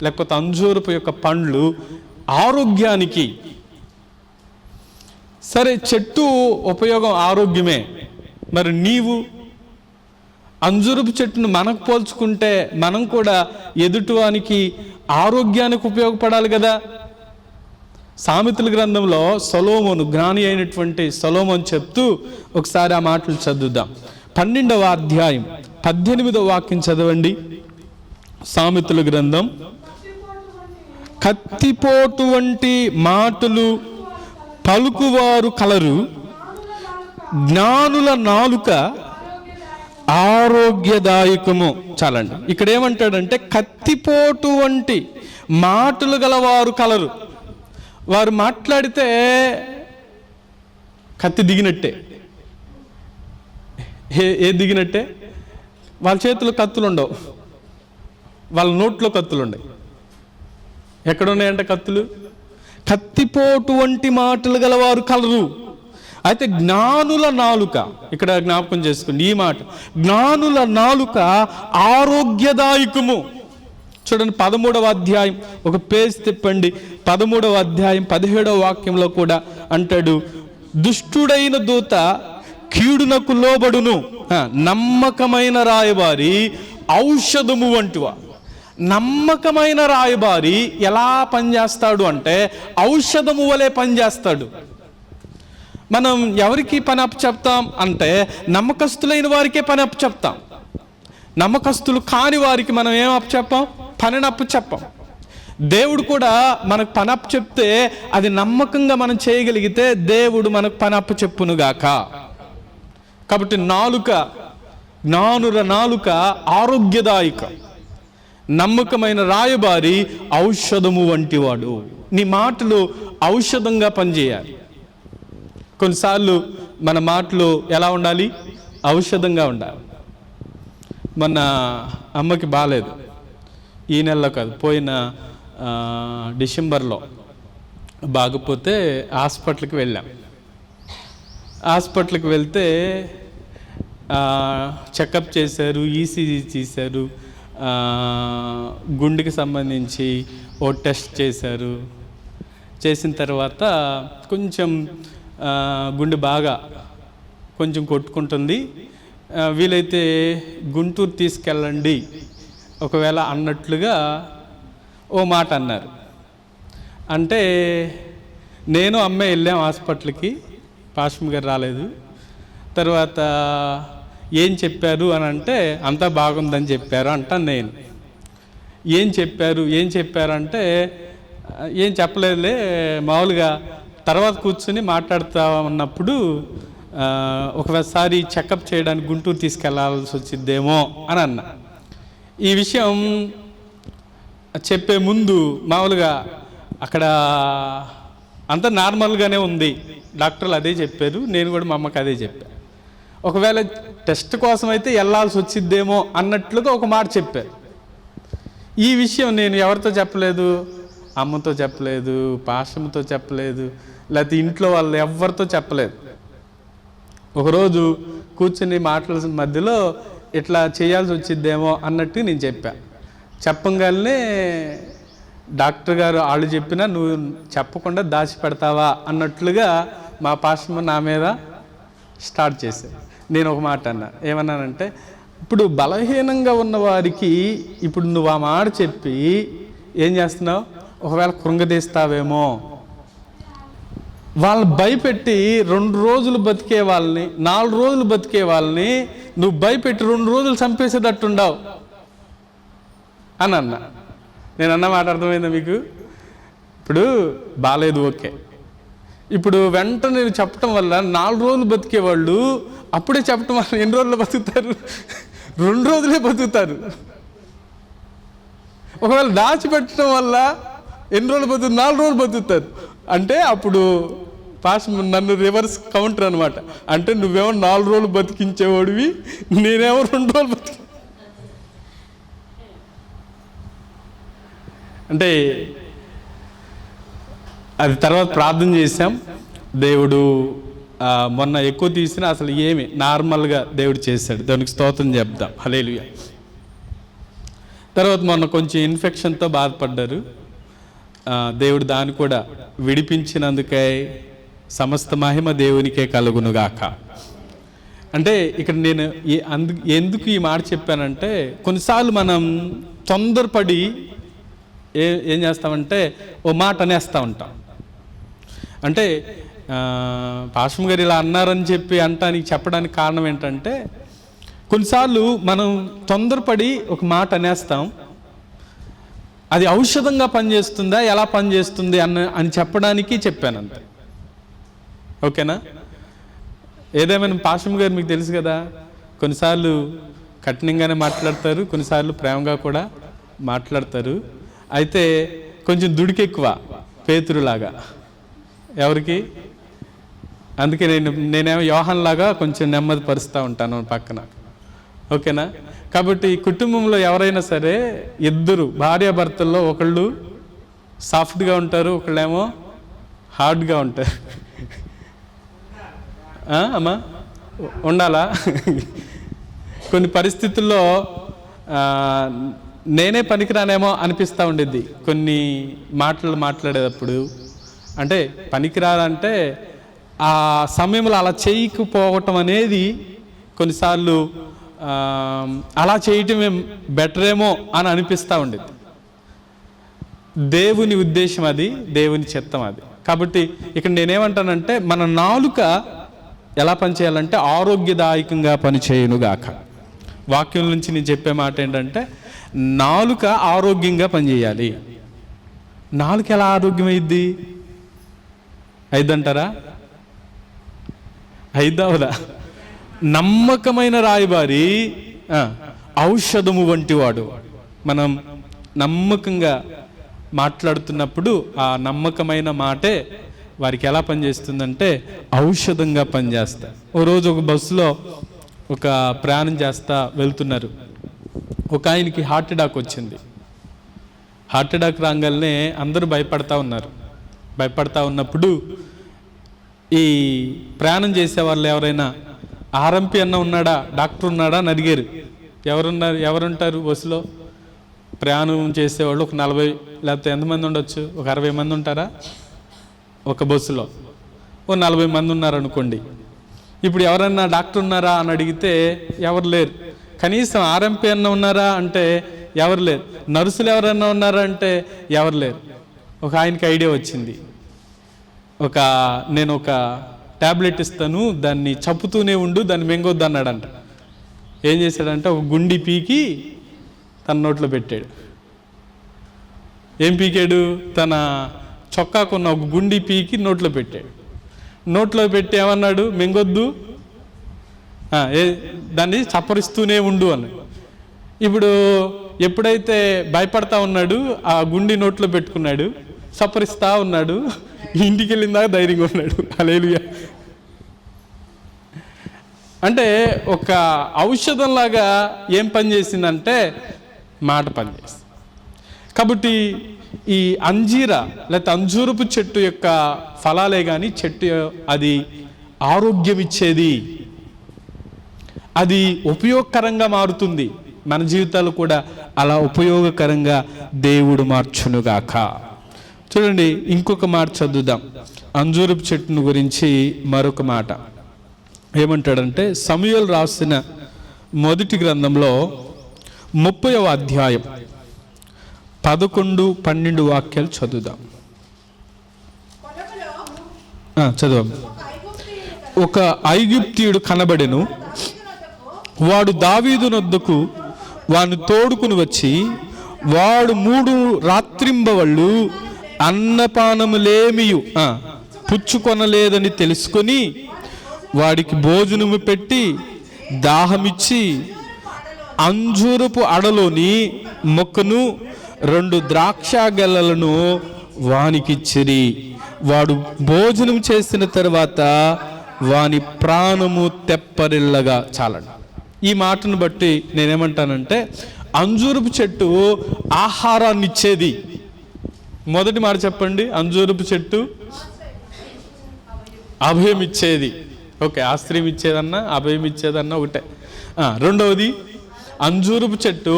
లేకపోతే అంజూరపు యొక్క పండ్లు ఆరోగ్యానికి. సరే, చెట్టు ఉపయోగం ఆరోగ్యమే, మరి నీవు అంజూరపు చెట్టును మనకు పోల్చుకుంటే మనం కూడా ఎదుటివానికి ఆరోగ్యానికి ఉపయోగపడాలి కదా. సామెతల గ్రంథంలో సొలొమోను, జ్ఞాని అయినటువంటి సొలొమోను చెప్తూ ఒకసారి ఆ మాటలు చదువుదాం. 12వ అధ్యాయం 18వ వాక్యం చదవండి. సామెతల గ్రంథం, కత్తిపోటు వంటి మాటలు పలుకువారు కలరు, జ్ఞానుల నాలుక ఆరోగ్యదాయకము. చాలండి, ఇక్కడ ఏమంటాడంటే కత్తిపోటు వంటి మాటలు గలవారు కలరు. వారు మాట్లాడితే కత్తి దిగినట్టే. దిగినట్టే? వాళ్ళ చేతిలో కత్తులు ఉండవు, వాళ్ళ నోట్లో కత్తులు ఉండవు. ఎక్కడున్నాయంటే కత్తులు? కత్తిపోటు వంటి మాటలు గలవారు కలరు. అయితే జ్ఞానుల నాలుక, ఇక్కడ జ్ఞాపకం చేసుకోండి ఈ మాట, జ్ఞానుల నాలుక ఆరోగ్యదాయకము. చూడండి 13వ అధ్యాయం, ఒక పేజ్ తిప్పండి. 13వ అధ్యాయం 17వ వాక్యంలో కూడా అంటాడు, దుష్టుడైన దూత కీడునకు లోబడును, నమ్మకమైన రాయబారి ఔషధము వంటివా. నమ్మకమైన రాయబారి ఎలా పనిచేస్తాడు అంటే ఔషధము వలె పనిచేస్తాడు. మనం ఎవరికి పని అప్పచెప్తాం అంటే నమ్మకస్తులైన వారికే పని అప్పచెప్తాం. నమ్మకస్తులు కాని వారికి మనం ఏం అప్పచెప్పాం? పనిని అప్పచెప్పాం. దేవుడు కూడా మనకు పని అప్పచెప్తే అది నమ్మకంగా మనం చేయగలిగితే దేవుడు మనకు పని అప్పచెప్పునుగాక. కాబట్టి జ్ఞానుల నాలుక ఆరోగ్యదాయక, నమ్మకమైన రాయబారి ఔషధము వంటివాడు. నీ మాటలు ఔషధంగా పనిచేయాలి. కొన్నిసార్లు మన మాటలు ఎలా ఉండాలి? ఔషధంగా ఉండాలి. మన అమ్మకి బాగాలేదు, ఈ నెలలో కాదు, పోయిన డిసెంబర్లో బాగపోతే హాస్పిటల్కి వెళ్ళాం. హాస్పిటల్కి వెళ్తే చెకప్ చేశారు, ఈసీజీ చేశారు, గుండెకి సంబంధించి ఓ టెస్ట్ చేశారు. చేసిన తర్వాత కొంచెం గుండె బాగా కొంచెం కొట్టుకుంటుంది, వీలైతే గుంటూరు తీసుకెళ్ళండి ఒకవేళ అన్నట్లుగా ఓ మాట అన్నారు. అంటే నేను అమ్మాయి వెళ్ళాం హాస్పిటల్కి, పాస్టమ్ గారు రాలేదు. తర్వాత ఏం చెప్పారు అని అంటే అంతా బాగుందని చెప్పారు అంటాను నేను. ఏం చెప్పారంటే ఏం చెప్పలేదులే, మామూలుగా తర్వాత కూర్చుని మాట్లాడుతూ ఉన్నప్పుడు ఒకసారి చెకప్ చేయడానికి గుంటూరు తీసుకెళ్లాల్సి వచ్చిద్దేమో అని అన్నా. ఈ విషయం చెప్పే ముందు మామూలుగా అక్కడ అంతా నార్మల్గానే ఉంది, డాక్టర్లు అదే చెప్పారు, నేను కూడా మా అమ్మకి అదే చెప్పాను. ఒకవేళ టెస్ట్ కోసం అయితే వెళ్ళాల్సి వచ్చిద్దేమో అన్నట్లుగా ఒక మాట చెప్పారు. ఈ విషయం నేను ఎవరితో చెప్పలేదు, అమ్మతో చెప్పలేదు, పాస్టర్తో చెప్పలేదు, లేకపోతే ఇంట్లో వాళ్ళు ఎవరితో చెప్పలేదు. ఒకరోజు కూర్చుని మాటల మధ్యలో ఇట్లా చేయాల్సి వచ్చిద్దేమో అన్నట్టు నేను చెప్పంగానే డాక్టర్ గారు వాళ్ళు చెప్పినా నువ్వు చెప్పకుండా దాచిపెడతావా అన్నట్లుగా మా పాస్టర్ నా మీద స్టార్ట్ చేశారు. నేను ఒక మాట అన్నా, ఏమన్నానంటే ఇప్పుడు బలహీనంగా ఉన్న వారికి ఇప్పుడు నువ్వు ఆ మాట చెప్పి ఏం చేస్తున్నావు, ఒకవేళ కృంగదీస్తావేమో, వాళ్ళని భయపెట్టి 2 రోజులు బతికే వాళ్ళని 4 రోజులు బతికే వాళ్ళని నువ్వు భయపెట్టి 2 రోజులు చంపేసేటట్టుండవు అని అన్నా. నేను అన్న మాట అర్థమైందా మీకు? ఇప్పుడు బాలేదు, ఓకే. ఇప్పుడు వెంటనే నేను చెప్పటం వల్ల 4 రోజులు బతికేవాళ్ళు అప్పుడే చెప్పటం వల్ల ఎన్ని రోజులు బతుకుతారు? 2 రోజులే బతుకుతారు. ఒకవేళ దాచిపెట్టడం వల్ల ఎన్ని రోజులు బతుకు? 4 రోజులు బతుకుతారు. అంటే అప్పుడు నన్ను రివర్స్ కౌంటర్ అనమాట. అంటే నువ్వేమో 4 రోజులు బతికించేవాడివి, నేనేమో 2 రోజులు అంటే అది తర్వాత ప్రార్థన చేశాం. దేవుడు మొన్న ఎక్కువ తీసినా అసలు ఏమి నార్మల్గా దేవుడు చేశాడు. దేవునికి స్తోత్రం చెప్దాం, హల్లెలూయా. తర్వాత మొన్న కొంచెం ఇన్ఫెక్షన్తో బాధపడ్డారు. దేవుడు దాన్ని కూడా విడిపించినందుకై సమస్త మహిమ దేవునికే కలుగునుగాక. అంటే ఇక్కడ నేను ఎందుకు ఈ మాట చెప్పానంటే, కొన్నిసార్లు మనం తొందరపడి ఏం చేస్తామంటే ఓ మాట అనేస్తూ ఉంటాం. అంటే పాస్టర్ గారు ఇలా అన్నారని చెప్పడానికి కారణం ఏంటంటే, కొన్నిసార్లు మనం తొందరపడి ఒక మాట అనేస్తాం. అది ఔషధంగా పనిచేస్తుందా, ఎలా పనిచేస్తుంది అని చెప్పడానికి చెప్పానంత. ఓకేనా? ఏదేమైనా పాస్టర్ గారు మీకు తెలుసు కదా, కొన్నిసార్లు కఠినంగానే మాట్లాడతారు, కొన్నిసార్లు ప్రేమగా కూడా మాట్లాడతారు. అయితే కొంచెం దుడికెక్కువ పేతురులాగా. ఎవరికి? అందుకే నేనేమో యోహాన్ లాగా కొంచెం నెమ్మది పరుస్తూ ఉంటాను పక్కన. ఓకేనా? కాబట్టి కుటుంబంలో ఎవరైనా సరే ఇద్దరు భార్యాభర్తల్లో ఒకళ్ళు సాఫ్ట్గా ఉంటారు, ఒకళ్ళేమో హార్డ్గా ఉంటారు. అమ్మా ఉండాలా? కొన్ని పరిస్థితుల్లో నేనే పనికిరానేమో అనిపిస్తూ ఉండిద్ది కొన్ని మాట్లాడేటప్పుడు. అంటే పనికిరాదంటే ఆ సమయంలో అలా చేయకపోవటం అనేది కొన్నిసార్లు అలా చేయటమే బెటరేమో అని అనిపిస్తూ ఉండిద్ది. దేవుని ఉద్దేశం అది, దేవుని చిత్తం అది. కాబట్టి ఇక్కడ నేనేమంటానంటే మన నాలుక ఎలా పనిచేయాలంటే ఆరోగ్యదాయకంగా పనిచేయునుగాక. వాక్యం నుంచి నేను చెప్పే మాట ఏంటంటే నాలుక ఆరోగ్యంగా పనిచేయాలి. నాలుక ఎలా ఆరోగ్యమైద్ది? అయిద్దంటారా? అయిద్దావదా? నమ్మకమైన రాయబారి ఔషధము వంటి వాడు. మనం నమ్మకంగా మాట్లాడుతున్నప్పుడు ఆ నమ్మకమైన మాటే వారికి ఎలా పనిచేస్తుందంటే ఔషధంగా పనిచేస్తాయి. ఓ రోజు ఒక బస్సులో ఒక ప్రయాణం చేస్తా వెళ్తున్నారు. ఒక ఆయనకి హార్ట్ అటాక్ వచ్చింది. హార్ట్ అటాక్ రాగానే అందరూ భయపడతా ఉన్నారు. భయపడతా ఉన్నప్పుడు ఈ ప్రయాణం చేసే వాళ్ళు ఎవరైనా ఆర్ఎంపీ అన్న ఉన్నాడా, డాక్టర్ ఉన్నాడా అని అడిగారు. ఎవరుంటారు బస్సులో? ప్రయాణం చేసేవాళ్ళు ఒక 40 లేకపోతే ఎంతమంది ఉండొచ్చు? ఒక 60 మంది ఉంటారా ఒక బస్సులో? ఓ 40 మంది ఉన్నారనుకోండి. ఇప్పుడు ఎవరన్నా డాక్టర్ ఉన్నారా అని అడిగితే ఎవరు లేరు. కనీసం ఆర్ఎంపీ అన్న ఉన్నారా అంటే ఎవరు లేరు. నర్సులు ఎవరన్నా ఉన్నారా అంటే ఎవరు లేరు. ఒక ఆయనకి ఐడియా వచ్చింది, నేను ఒక ట్యాబ్లెట్ ఇస్తాను, దాన్ని చప్పుతూనే ఉండు, దాన్ని మింగొద్దు అన్నాడంట. ఏం చేశాడంటే ఒక గుండి పీకి తన నోట్లో పెట్టాడు. ఏం పీకాడు? తన చొక్కాకున్న ఒక గుండి పీకి నోట్లో పెట్టాడు. నోట్లో పెట్టి ఏమన్నాడు? మింగొద్దు, దాన్ని చప్పరిస్తూనే ఉండు అన్నాడు. ఇప్పుడు ఎప్పుడైతే భయపడతా ఉన్నాడు, ఆ గుండి నోట్లో పెట్టుకున్నాడు, చప్పరిస్తా ఉన్నాడు, ఇంటికి వెళ్ళిన దాకా ధైర్యంగా ఉన్నాడు. హల్లెలూయా. అంటే ఒక ఔషధంలాగా ఏం పని చేసిందంటే మాట పనిచేసింది. కాబట్టి ఈ అంజీర లేకపోతే అంజూరపు చెట్టు యొక్క ఫలాలే కానీ చెట్టు అది ఆరోగ్యం ఇచ్చేది, అది ఉపయోగకరంగా మారుతుంది. మన జీవితాలు కూడా అలా ఉపయోగకరంగా దేవుడు మార్చునుగాక. చూడండి, ఇంకొక మాట చదువుదాం. అంజూరపు చెట్టును గురించి మరొక మాట ఏమంటాడంటే, సమూయేలు రాసిన మొదటి గ్రంథంలో 30వ అధ్యాయం 11-12 వాక్యాలు చదువుదాం. చదువు. ఒక ఐగుప్తీయుడు కనబడెను, వాడు దావీదు నొద్దకు వాడిని తోడుకుని వచ్చి, వాడు 3 రాత్రింబవళ్ళు అన్నపానములేమియు పుచ్చుకొనలేదని తెలుసుకొని వాడికి భోజనము పెట్టి దాహమిచ్చి అంజూరపు అడలోని మొక్కను 2 ద్రాక్ష గెలలను వానికిచ్చిరి. వాడు భోజనం చేసిన తర్వాత వాని ప్రాణము తెప్పరిల్లగా. చాలండి. ఈ మాటను బట్టి నేనేమంటానంటే, అంజూరపు చెట్టు ఆహారాన్ని ఇచ్చేది. మొదటి మాట చెప్పండి. అంజూరపు చెట్టు అభయం ఇచ్చేది. ఓకే, ఆశ్రయం ఇచ్చేదన్నా అభయం ఇచ్చేదన్నా ఒకటే. రెండవది, అంజూరపు చెట్టు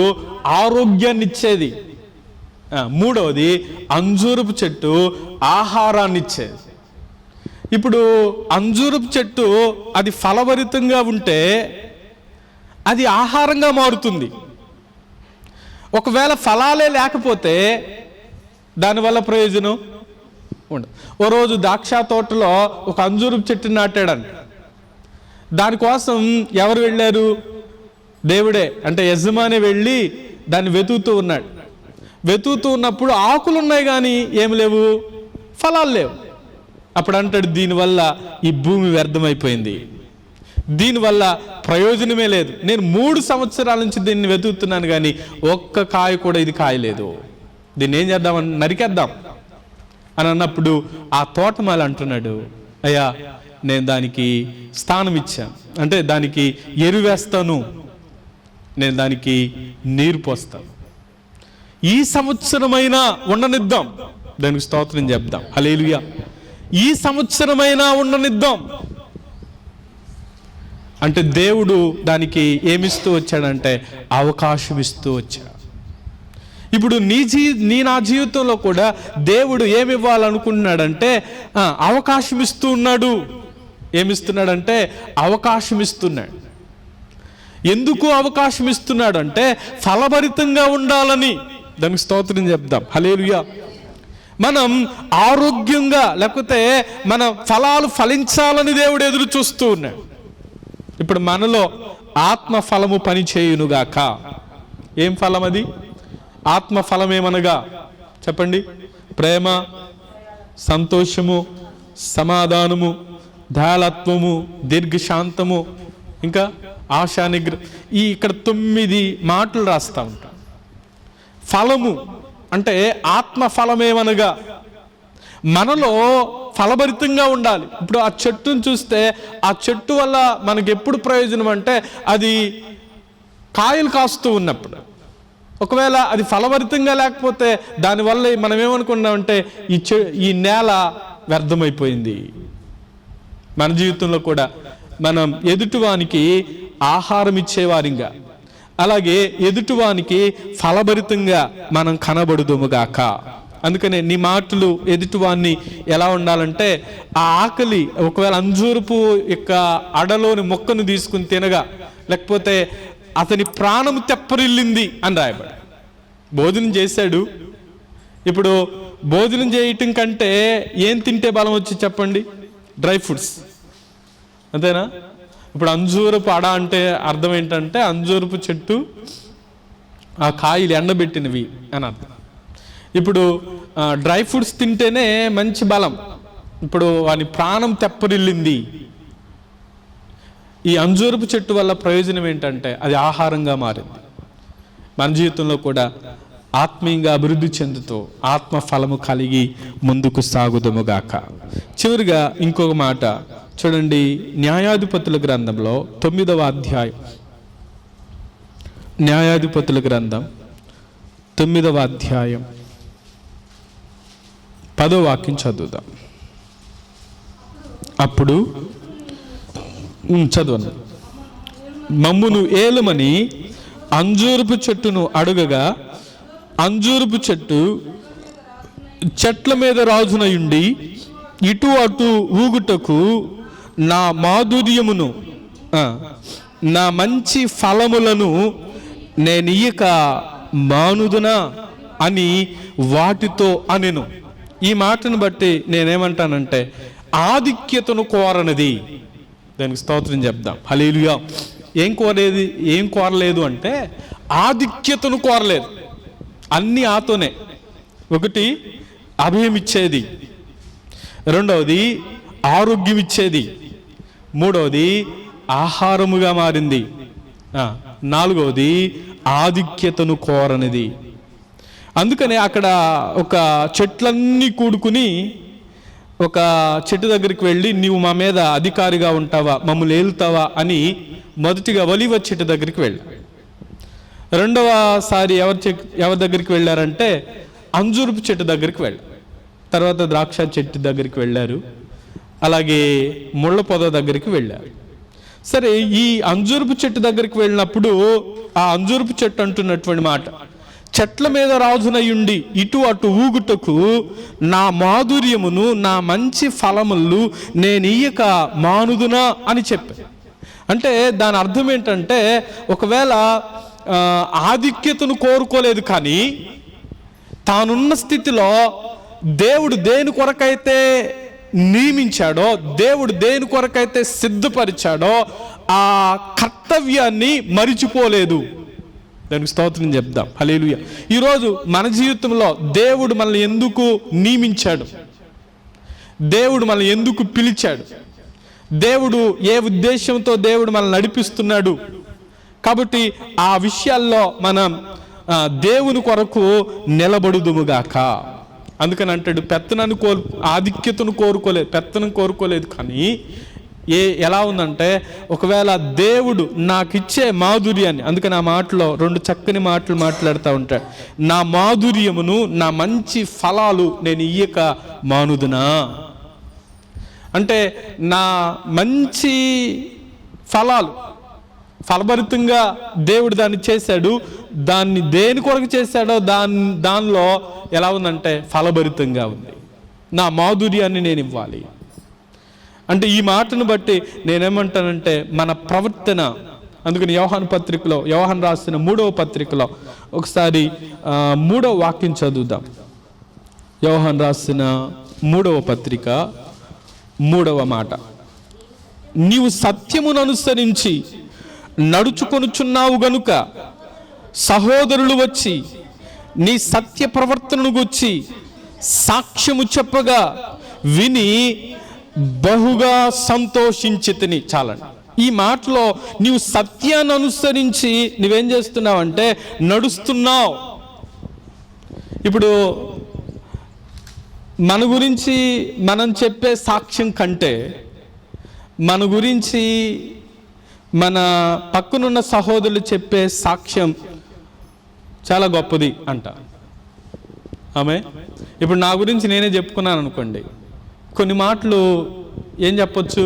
ఆరోగ్యాన్ని ఇచ్చేది. మూడవది, అంజూరపు చెట్టు ఆహారాన్ని ఇచ్చేది. ఇప్పుడు అంజూరపు చెట్టు అది ఫలభరితంగా ఉంటే అది ఆహారంగా మారుతుంది. ఒకవేళ ఫలాలే లేకపోతే దానివల్ల ప్రయోజనం ఉండదు. ఓ రోజు ద్రాక్ష తోటలో ఒక అంజూరపు చెట్టు నాటాడంట. దానికోసం ఎవరు వెళ్ళారు? దేవుడే, అంటే యజమాని వెళ్ళి దాన్ని వెతుకుతూ ఉన్నాడు. వెతుకుతూ ఉన్నప్పుడు ఆకులు ఉన్నాయి కానీ ఏమి లేవు, ఫలాలు లేవు. అప్పుడు అంటాడు, దీనివల్ల ఈ భూమి వ్యర్థమైపోయింది, దీనివల్ల ప్రయోజనమే లేదు. నేను 3 సంవత్సరాల నుంచి దీన్ని వెతుకుతున్నాను కానీ ఒక్క కాయ కూడా ఇది కాయలేదు. దీన్ని ఏం చేద్దామని, నరికేద్దాం అని అన్నప్పుడు ఆ తోటమాలి అంటున్నాడు, అయ్యా నేను దానికి స్థానం ఇచ్చాను, అంటే దానికి ఎరువేస్తాను, నేను దానికి నీరు పోస్తాను, ఈ సంవత్సరమైనా ఉండనిద్దాం. దానికి స్తోత్రం చెప్దాం. హల్లెలూయా. ఈ సంవత్సరమైనా ఉండనిద్దాం అంటే దేవుడు దానికి ఏమిస్తూ వచ్చాడంటే అవకాశం ఇస్తూ వచ్చాడు. ఇప్పుడు నా జీవితంలో కూడా దేవుడు ఏమి ఇవ్వాలనుకుంటున్నాడంటే అవకాశం ఇస్తూ ఉన్నాడు. ఏమిస్తున్నాడంటే అవకాశం ఇస్తున్నాడు. ఎందుకు అవకాశం ఇస్తున్నాడు అంటే ఫలభరితంగా ఉండాలని. దానికి స్తోత్రం చెప్దాం. హల్లెలూయా. మనం ఆరోగ్యంగా లేకపోతే మన ఫలాలు ఫలించాలని దేవుడు ఎదురు చూస్తూ ఉన్నాడు. ఇప్పుడు మనలో ఆత్మ ఫలము పని చేయునుగాక. ఏం ఫలం అది? ఆత్మ ఫలం ఏమనగా చెప్పండి. ప్రేమ, సంతోషము, సమాధానము, దయాళత్వము, దీర్ఘశాంతము, ఇంకా ఆశా నిగ్రహం. ఇక్కడ 9 మాటలు రాస్తా ఉంటాం. ఫలము అంటే ఆత్మ ఫలమేమనగా మనలో ఫలభరితంగా ఉండాలి. ఇప్పుడు ఆ చెట్టును చూస్తే ఆ చెట్టు వల్ల మనకి ఎప్పుడు ప్రయోజనం అంటే అది కాయలు కాస్తూ ఉన్నప్పుడు. ఒకవేళ అది ఫలభరితంగా లేకపోతే దానివల్ల మనం ఏమనుకున్నామంటే ఈ నేల వ్యర్థమైపోయింది. మన జీవితంలో కూడా మనం ఎదుటివానికి ఆహారం ఇచ్చేవారిగా, అలాగే ఎదుటివానికి ఫలభరితంగా మనం కనబడుదుముగాక. అందుకనే నీ మాటలు ఎదుటివాన్ని ఎలా ఉండాలంటే, ఆ ఆకలి ఒకవేళ అంజూరపు యొక్క అడలోని మొక్కను తీసుకుని తినగా, లేకపోతే అతని ప్రాణం తెప్పరిల్లింది అని రాయబడి. భోజనం చేశాడు. ఇప్పుడు భోజనం చేయటం కంటే ఏం తింటే బలం వచ్చి చెప్పండి? డ్రై ఫ్రూట్స్, అంతేనా? ఇప్పుడు అంజూరపు అడ అంటే అర్థం ఏంటంటే అంజూరపు చెట్టు ఆ కాయలు ఎండబెట్టినవి అని అర్థం. ఇప్పుడు డ్రై ఫ్రూట్స్ తింటేనే మంచి బలం. ఇప్పుడు వాని ప్రాణం తెప్పరిల్లింది. ఈ అంజూరపు చెట్టు వల్ల ప్రయోజనం ఏంటంటే అది ఆహారంగా మారింది. మన జీవితంలో కూడా ఆత్మీయంగా అభివృద్ధి చెందుతూ ఆత్మ ఫలము కలిగి ముందుకు సాగుదముగాక. చివరిగా ఇంకొక మాట చూడండి, న్యాయాధిపతుల గ్రంథంలో 9వ అధ్యాయం, న్యాయాధిపతుల గ్రంథం 9వ అధ్యాయం 10వ వాక్యం చదువుదాం. అప్పుడు చదవను. మమ్మును ఏలుమని అంజూరపు చెట్టును అడుగగా, అంజూరపు చెట్ల మీద రాజునయుండి ఇటు అటు ఊగుటకు నా మాధుర్యమును నా మంచి ఫలములను నేనియ్యక మానుదునా అని వాటితో అనెను. ఈ మాటను బట్టి నేనేమంటానంటే ఆధిక్యతను కోరనిది. దానికి స్తోత్రం చెప్దాం. హల్లెలూయా. ఏం కోరలేదు అంటే ఆధిక్యతను కోరలేదు. అన్నీ ఆతోనే. ఒకటి అభయం ఇచ్చేది, రెండవది ఆరోగ్యం ఇచ్చేది, మూడవది ఆహారముగా మారింది, నాలుగవది ఆధిక్యతను కోరనిది. అందుకనే అక్కడ ఒక చెట్లన్నీ కూడుకుని ఒక చెట్టు దగ్గరికి వెళ్ళి, నీవు మా మీద అధికారిగా ఉంటావా, మమ్మల్ని ఏలుతావా అని మొదటిగా ఒలీవ చెట్టు దగ్గరికి వెళ్ళి, రెండవసారి ఎవరి దగ్గరికి వెళ్ళారంటే అంజూరపు చెట్టు దగ్గరికి వెళ్ళారు, తర్వాత ద్రాక్ష చెట్టు దగ్గరికి వెళ్ళారు, అలాగే ముళ్ళ పొద దగ్గరికి వెళ్ళారు. సరే, ఈ అంజూరపు చెట్టు దగ్గరికి వెళ్ళినప్పుడు ఆ అంజూరపు చెట్టు అంటున్నటువంటి మాట, చెట్ల మీద రాజునయుండి ఇటు అటు ఊగుటకు నా మాధుర్యమును నా మంచి ఫలములు నేను ఇయ్యక మానుదునా అని చెప్పాను. అంటే దాని అర్థం ఏంటంటే, ఒకవేళ ఆధిక్యతను కోరుకోలేదు, కానీ తానున్న స్థితిలో దేవుడు దేని కొరకైతే నియమించాడో, దేవుడు దేని కొరకైతే సిద్ధపరిచాడో ఆ కర్తవ్యాన్ని మరిచిపోలేదు. దానికి స్తోత్రం చెప్దాం. హల్లెలూయా. ఈరోజు మన జీవితంలో దేవుడు మనల్ని ఎందుకు నియమించాడు, దేవుడు మనల్ని ఎందుకు పిలిచాడు, దేవుడు ఏ ఉద్దేశంతో దేవుడు మనల్ని నడిపిస్తున్నాడు, కాబట్టి ఆ విషయాల్లో మనం దేవుని కొరకు నిలబడుదుముగాక. అందుకని అంటాడు, పెత్తనాన్ని ఆధిక్యతను కోరుకోలేదు, పెత్తనం కోరుకోలేదు, కానీ ఎలా ఉందంటే, ఒకవేళ దేవుడు నాకు ఇచ్చే మాధుర్యాన్ని, అందుకని ఆ మాటలో రెండు చక్కని మాటలు మాట్లాడుతూ ఉంటాడు, నా మాధుర్యమును నా మంచి ఫలాలు నేను ఇయ్యక మానుదునా. అంటే నా మంచి ఫలాలు ఫలభరితంగా దేవుడు దాన్ని చేశాడు. దాన్ని దేని కొరకు చేశాడో దానిలో ఎలా ఉందంటే ఫలభరితంగా ఉంది. నా మాధుర్యాన్ని నేను ఇవ్వాలి. అంటే ఈ మాటను బట్టి నేనేమంటానంటే మన ప్రవర్తన, అందుకని యోహాను రాసిన 3వ పత్రికలో ఒకసారి 3వ వాక్యం చదువుదాం. యోహాను రాసిన 3వ పత్రిక 3వ మాట, నీవు సత్యమును అనుసరించి నడుచుకొనుచున్నావు గనుక సహోదరులు వచ్చి నీ సత్య ప్రవర్తనను గురించి సాక్ష్యము చెప్పగా విని బహుగా సంతోషించితిని. చాలండి. ఈ మాటలో నీవు సత్యాన్ని అనుసరించి నువ్వేం చేస్తున్నావంటే నడుస్తున్నావు. ఇప్పుడు మన గురించి మనం చెప్పే సాక్ష్యం కంటే మన గురించి మన పక్కనున్న సహోదరులు చెప్పే సాక్ష్యం చాలా గొప్పది అంట. ఆమె ఇప్పుడు నా గురించి నేనే చెప్పుకున్నాను అనుకోండి, కొన్ని మాటలు ఏం చెప్పొచ్చు,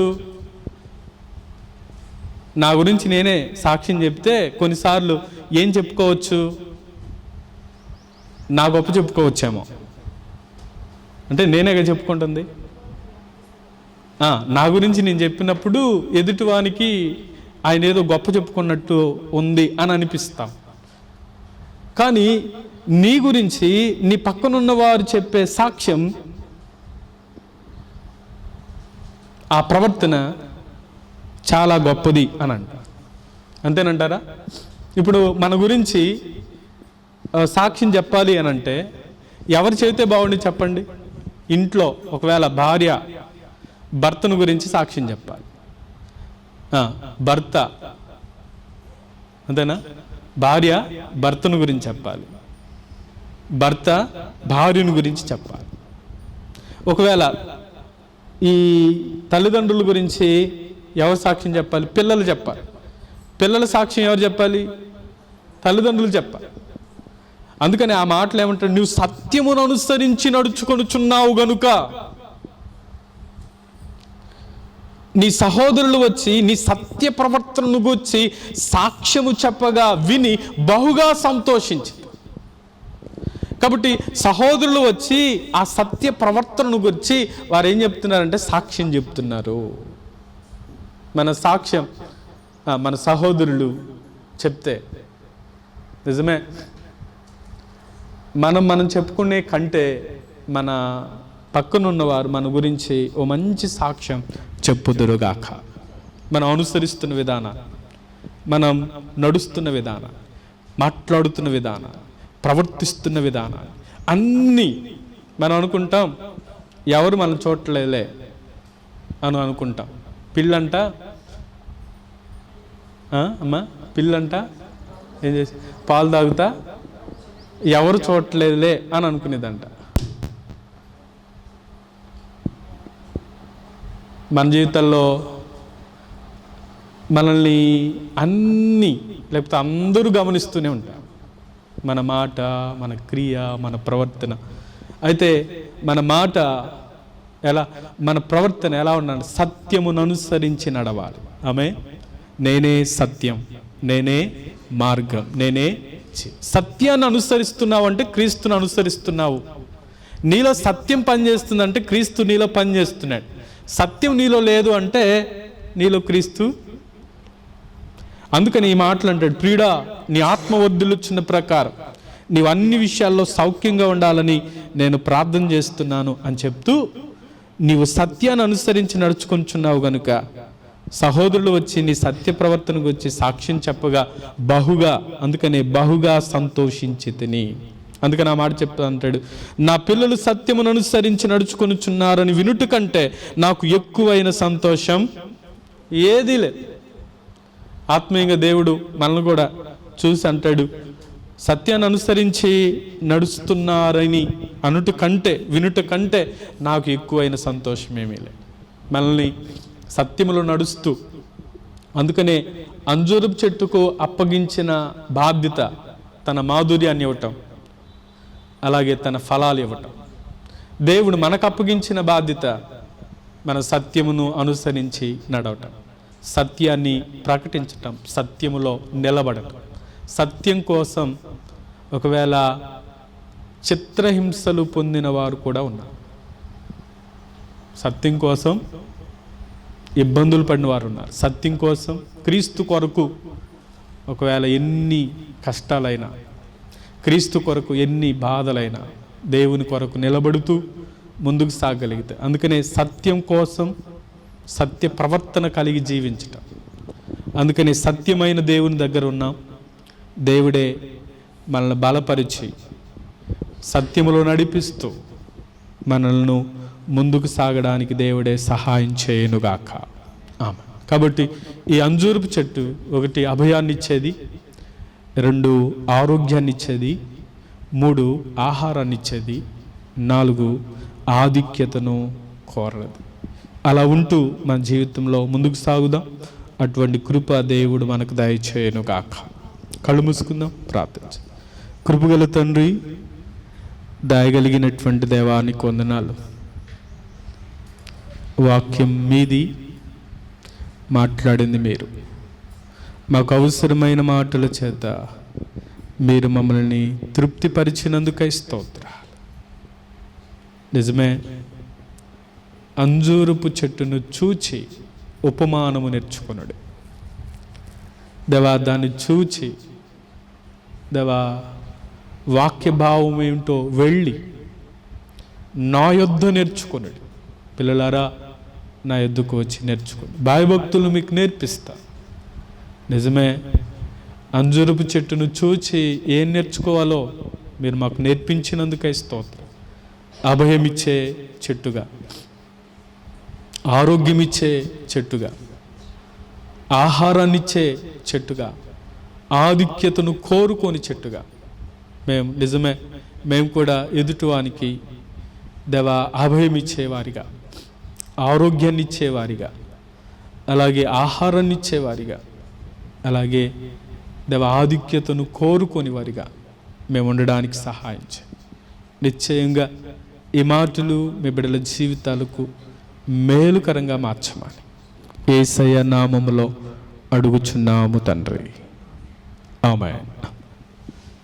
నా గురించి నేనే సాక్ష్యం చెప్తే కొన్నిసార్లు ఏం చెప్పుకోవచ్చు, నా గొప్ప చెప్పుకోవచ్చేమో. అంటే నేనేగా చెప్పుకుంటుంది. నా గురించి నేను చెప్పినప్పుడు ఎదుటివానికి ఆయన ఏదో గొప్ప చెప్పుకున్నట్టు ఉంది అని అనిపిస్తాం. కానీ నీ గురించి నీ పక్కనున్న వారు చెప్పే సాక్ష్యం, ఆ ప్రవర్తన చాలా గొప్పది అని అంట. అంతేనంటారా? ఇప్పుడు మన గురించి సాక్ష్యం చెప్పాలి అని అంటే ఎవరు చెబితే బాగుండి చెప్పండి? ఇంట్లో ఒకవేళ భార్య భర్తను గురించి సాక్ష్యం చెప్పాలి. భర్త అంతేనా? భార్య భర్తను గురించి చెప్పాలి, భర్త భార్యను గురించి చెప్పాలి. ఒకవేళ ఈ తల్లిదండ్రుల గురించి ఎవరు సాక్ష్యం చెప్పాలి? పిల్లలు చెప్పాలి. పిల్లల సాక్ష్యం ఎవరు చెప్పాలి? తల్లిదండ్రులు చెప్పాలి. అందుకని ఆ మాటలు ఏమంటారు? నువ్వు సత్యమును అనుసరించి నడుచుకొనుచున్నావు గనుక నీ సహోదరులు వచ్చి నీ సత్య ప్రవర్తనను గురించి సాక్ష్యము చెప్పగా విని బహుగా సంతోషించింది. కాబట్టి సహోదరులు వచ్చి ఆ సత్య ప్రవర్తనను గురించి వారు ఏం చెప్తున్నారంటే సాక్ష్యం చెప్తున్నారు. మన సాక్ష్యం మన సహోదరులు చెప్తే నిజమే, మనం చెప్పుకునే కంటే మన పక్కనున్నవారు మన గురించి ఓ మంచి సాక్ష్యం చెప్పుదురుగాక. మనం అనుసరిస్తున్న విధానం, మనం నడుస్తున్న విధానం, మాట్లాడుతున్న విధానం, ప్రవర్తిస్తున్న విధానం అన్నీ మనం అనుకుంటాం ఎవరు మనం చూడలేదులే అని అనుకుంటాం. పిల్లంట అమ్మా పిల్లంట ఏం చేసి పాలు తాగుతా ఎవరు చూడలేదులే అని అనుకునేదంట. మన జీవితంలో మనల్ని అన్నీ లేకపోతే అందరూ గమనిస్తూనే ఉంటారు. మన మాట, మన క్రియ, మన ప్రవర్తన. అయితే మన మాట ఎలా, మన ప్రవర్తన ఎలా ఉండాలి? సత్యమును అనుసరించి నడవాలి. ఆమె నేనే సత్యం, నేనే మార్గం, నేనే సత్యాన్ని అనుసరిస్తున్నావు అంటే క్రీస్తుని అనుసరిస్తున్నావు. నీలో సత్యం పనిచేస్తుందంటే క్రీస్తు నీలో పనిచేస్తున్నాడు. సత్యం నీలో లేదు అంటే నీలో క్రీస్తు. అందుకని ఈ మాటలు అంటాడు, ప్రియుడా నీ ఆత్మ వర్ధిల్లుచున్న ప్రకారం నీవు అన్ని విషయాల్లో సౌఖ్యంగా ఉండాలని నేను ప్రార్థన చేస్తున్నాను అని చెప్తూ, నీవు సత్యాన్ని అనుసరించి నడుచుకొంచున్నావు గనుక సహోదరులు వచ్చి నీ సత్య ప్రవర్తనకు వచ్చి సాక్ష్యం చెప్పగా బహుగా, అందుకనే బహుగా సంతోషించితిని. అందుకని ఆ మాట చెప్తా అంటాడు, నా పిల్లలు సత్యమును అనుసరించి నడుచుకొనుచున్నారని వినుట కంటే నాకు ఎక్కువైన సంతోషం ఏదీ లేదు. ఆత్మీయంగా దేవుడు మనల్ని కూడా చూసి అంటాడు, సత్యాన్ని అనుసరించి నడుస్తున్నారని అనుట కంటే, వినుట కంటే నాకు ఎక్కువైన సంతోషం ఏమీ లేదు. మనల్ని సత్యములో నడుస్తూ, అందుకనే అంజూరపు చెట్టుకు అప్పగించిన బాధ్యత తన మాధుర్యాన్ని ఇవ్వటం, అలాగే తన ఫలాలు ఇవ్వటం. దేవుడు మనకు అప్పగించిన బాధ్యత మన సత్యమును అనుసరించి నడవటం, సత్యాన్ని ప్రకటించటం, సత్యములో నిలబడటం. సత్యం కోసం ఒకవేళ చిత్రహింసలు పొందిన వారు కూడా ఉన్నారు. సత్యం కోసం ఇబ్బందులు పడిన వారు ఉన్నారు. సత్యం కోసం క్రీస్తు కొరకు ఒకవేళ ఎన్ని కష్టాలైనా, క్రీస్తు కొరకు ఎన్ని బాధలైనా దేవుని కొరకు నిలబడుతూ ముందుకు సాగలిగితే, అందుకనే సత్యం కోసం సత్య ప్రవర్తన కలిగి జీవించటం. అందుకని సత్యమైన దేవుని దగ్గర ఉన్నాం. దేవుడే మనల్ని బలపరిచి సత్యములో నడిపిస్తూ మనల్ని ముందుకు సాగడానికి దేవుడే సహాయం చేయనుగాక. ఆమె. కాబట్టి ఈ అంజూరపు చెట్టు ఒకటి అభయాన్ని ఇచ్చేది, 2 ఆరోగ్యాన్ని ఇచ్చేది, 3 ఆహారాన్ని ఇచ్చేది, 4 ఆధిక్యతను కోరలేదు. అలా ఉంటూ మన జీవితంలో ముందుకు సాగుదాం. అటువంటి కృప దేవుడు మనకు దయచేయనుగాక. కళ్ళు మూసుకుందాం, ప్రార్థించు. కృపగల తండ్రి, దయగలిగినటువంటి దేవానికి వందనాలు. వాక్యం మీది, మాట్లాడింది మీరు. మాకు అవసరమైన మాటల చేత మీరు మమ్మల్ని తృప్తిపరిచినందుకై స్తోత్రాలు. నిజమే, అంజూరపు చెట్టును చూచి ఉపమానము నేర్చుకున్నాడు. దేవా దాన్ని చూచి దేవా వాక్య భావం ఏమిటో వెళ్ళి నా యొద్ద నేర్చుకున్నాడు. పిల్లలారా, నా యొద్దకు వచ్చి నేర్చుకోండి, భయభక్తులు మీకు నేర్పిస్తా. నిజమే, అంజూరపు చెట్టును చూచి ఏం నేర్చుకోవాలో మీరు మాకు నేర్పించినందుకై స్తోత్రం. అభయమిచ్చే చెట్టుగా, ఆరోగ్యమిచ్చే చెట్టుగా, ఆహారాన్నిచ్చే చెట్టుగా, ఆధిక్యతను కోరుకోని చెట్టుగా మేము నిజమే మేము కూడా ఎదుటివానికి దేవా అభయం ఇచ్చేవారిగా, ఆరోగ్యాన్ని ఇచ్చేవారిగా, అలాగే ఆహారాన్ని ఇచ్చేవారిగా, అలాగే దేవ ఆధిక్యతను కోరుకొని వారిగా మేము ఉండడానికి సహాయం చేయండి. నిశ్చయంగా ఈ మాటలు మీ బిడ్డల జీవితాలకు మేలుకరంగా మార్చమని యేసయ్య నామములో అడుగుచున్నాము తండ్రి. ఆమేన్.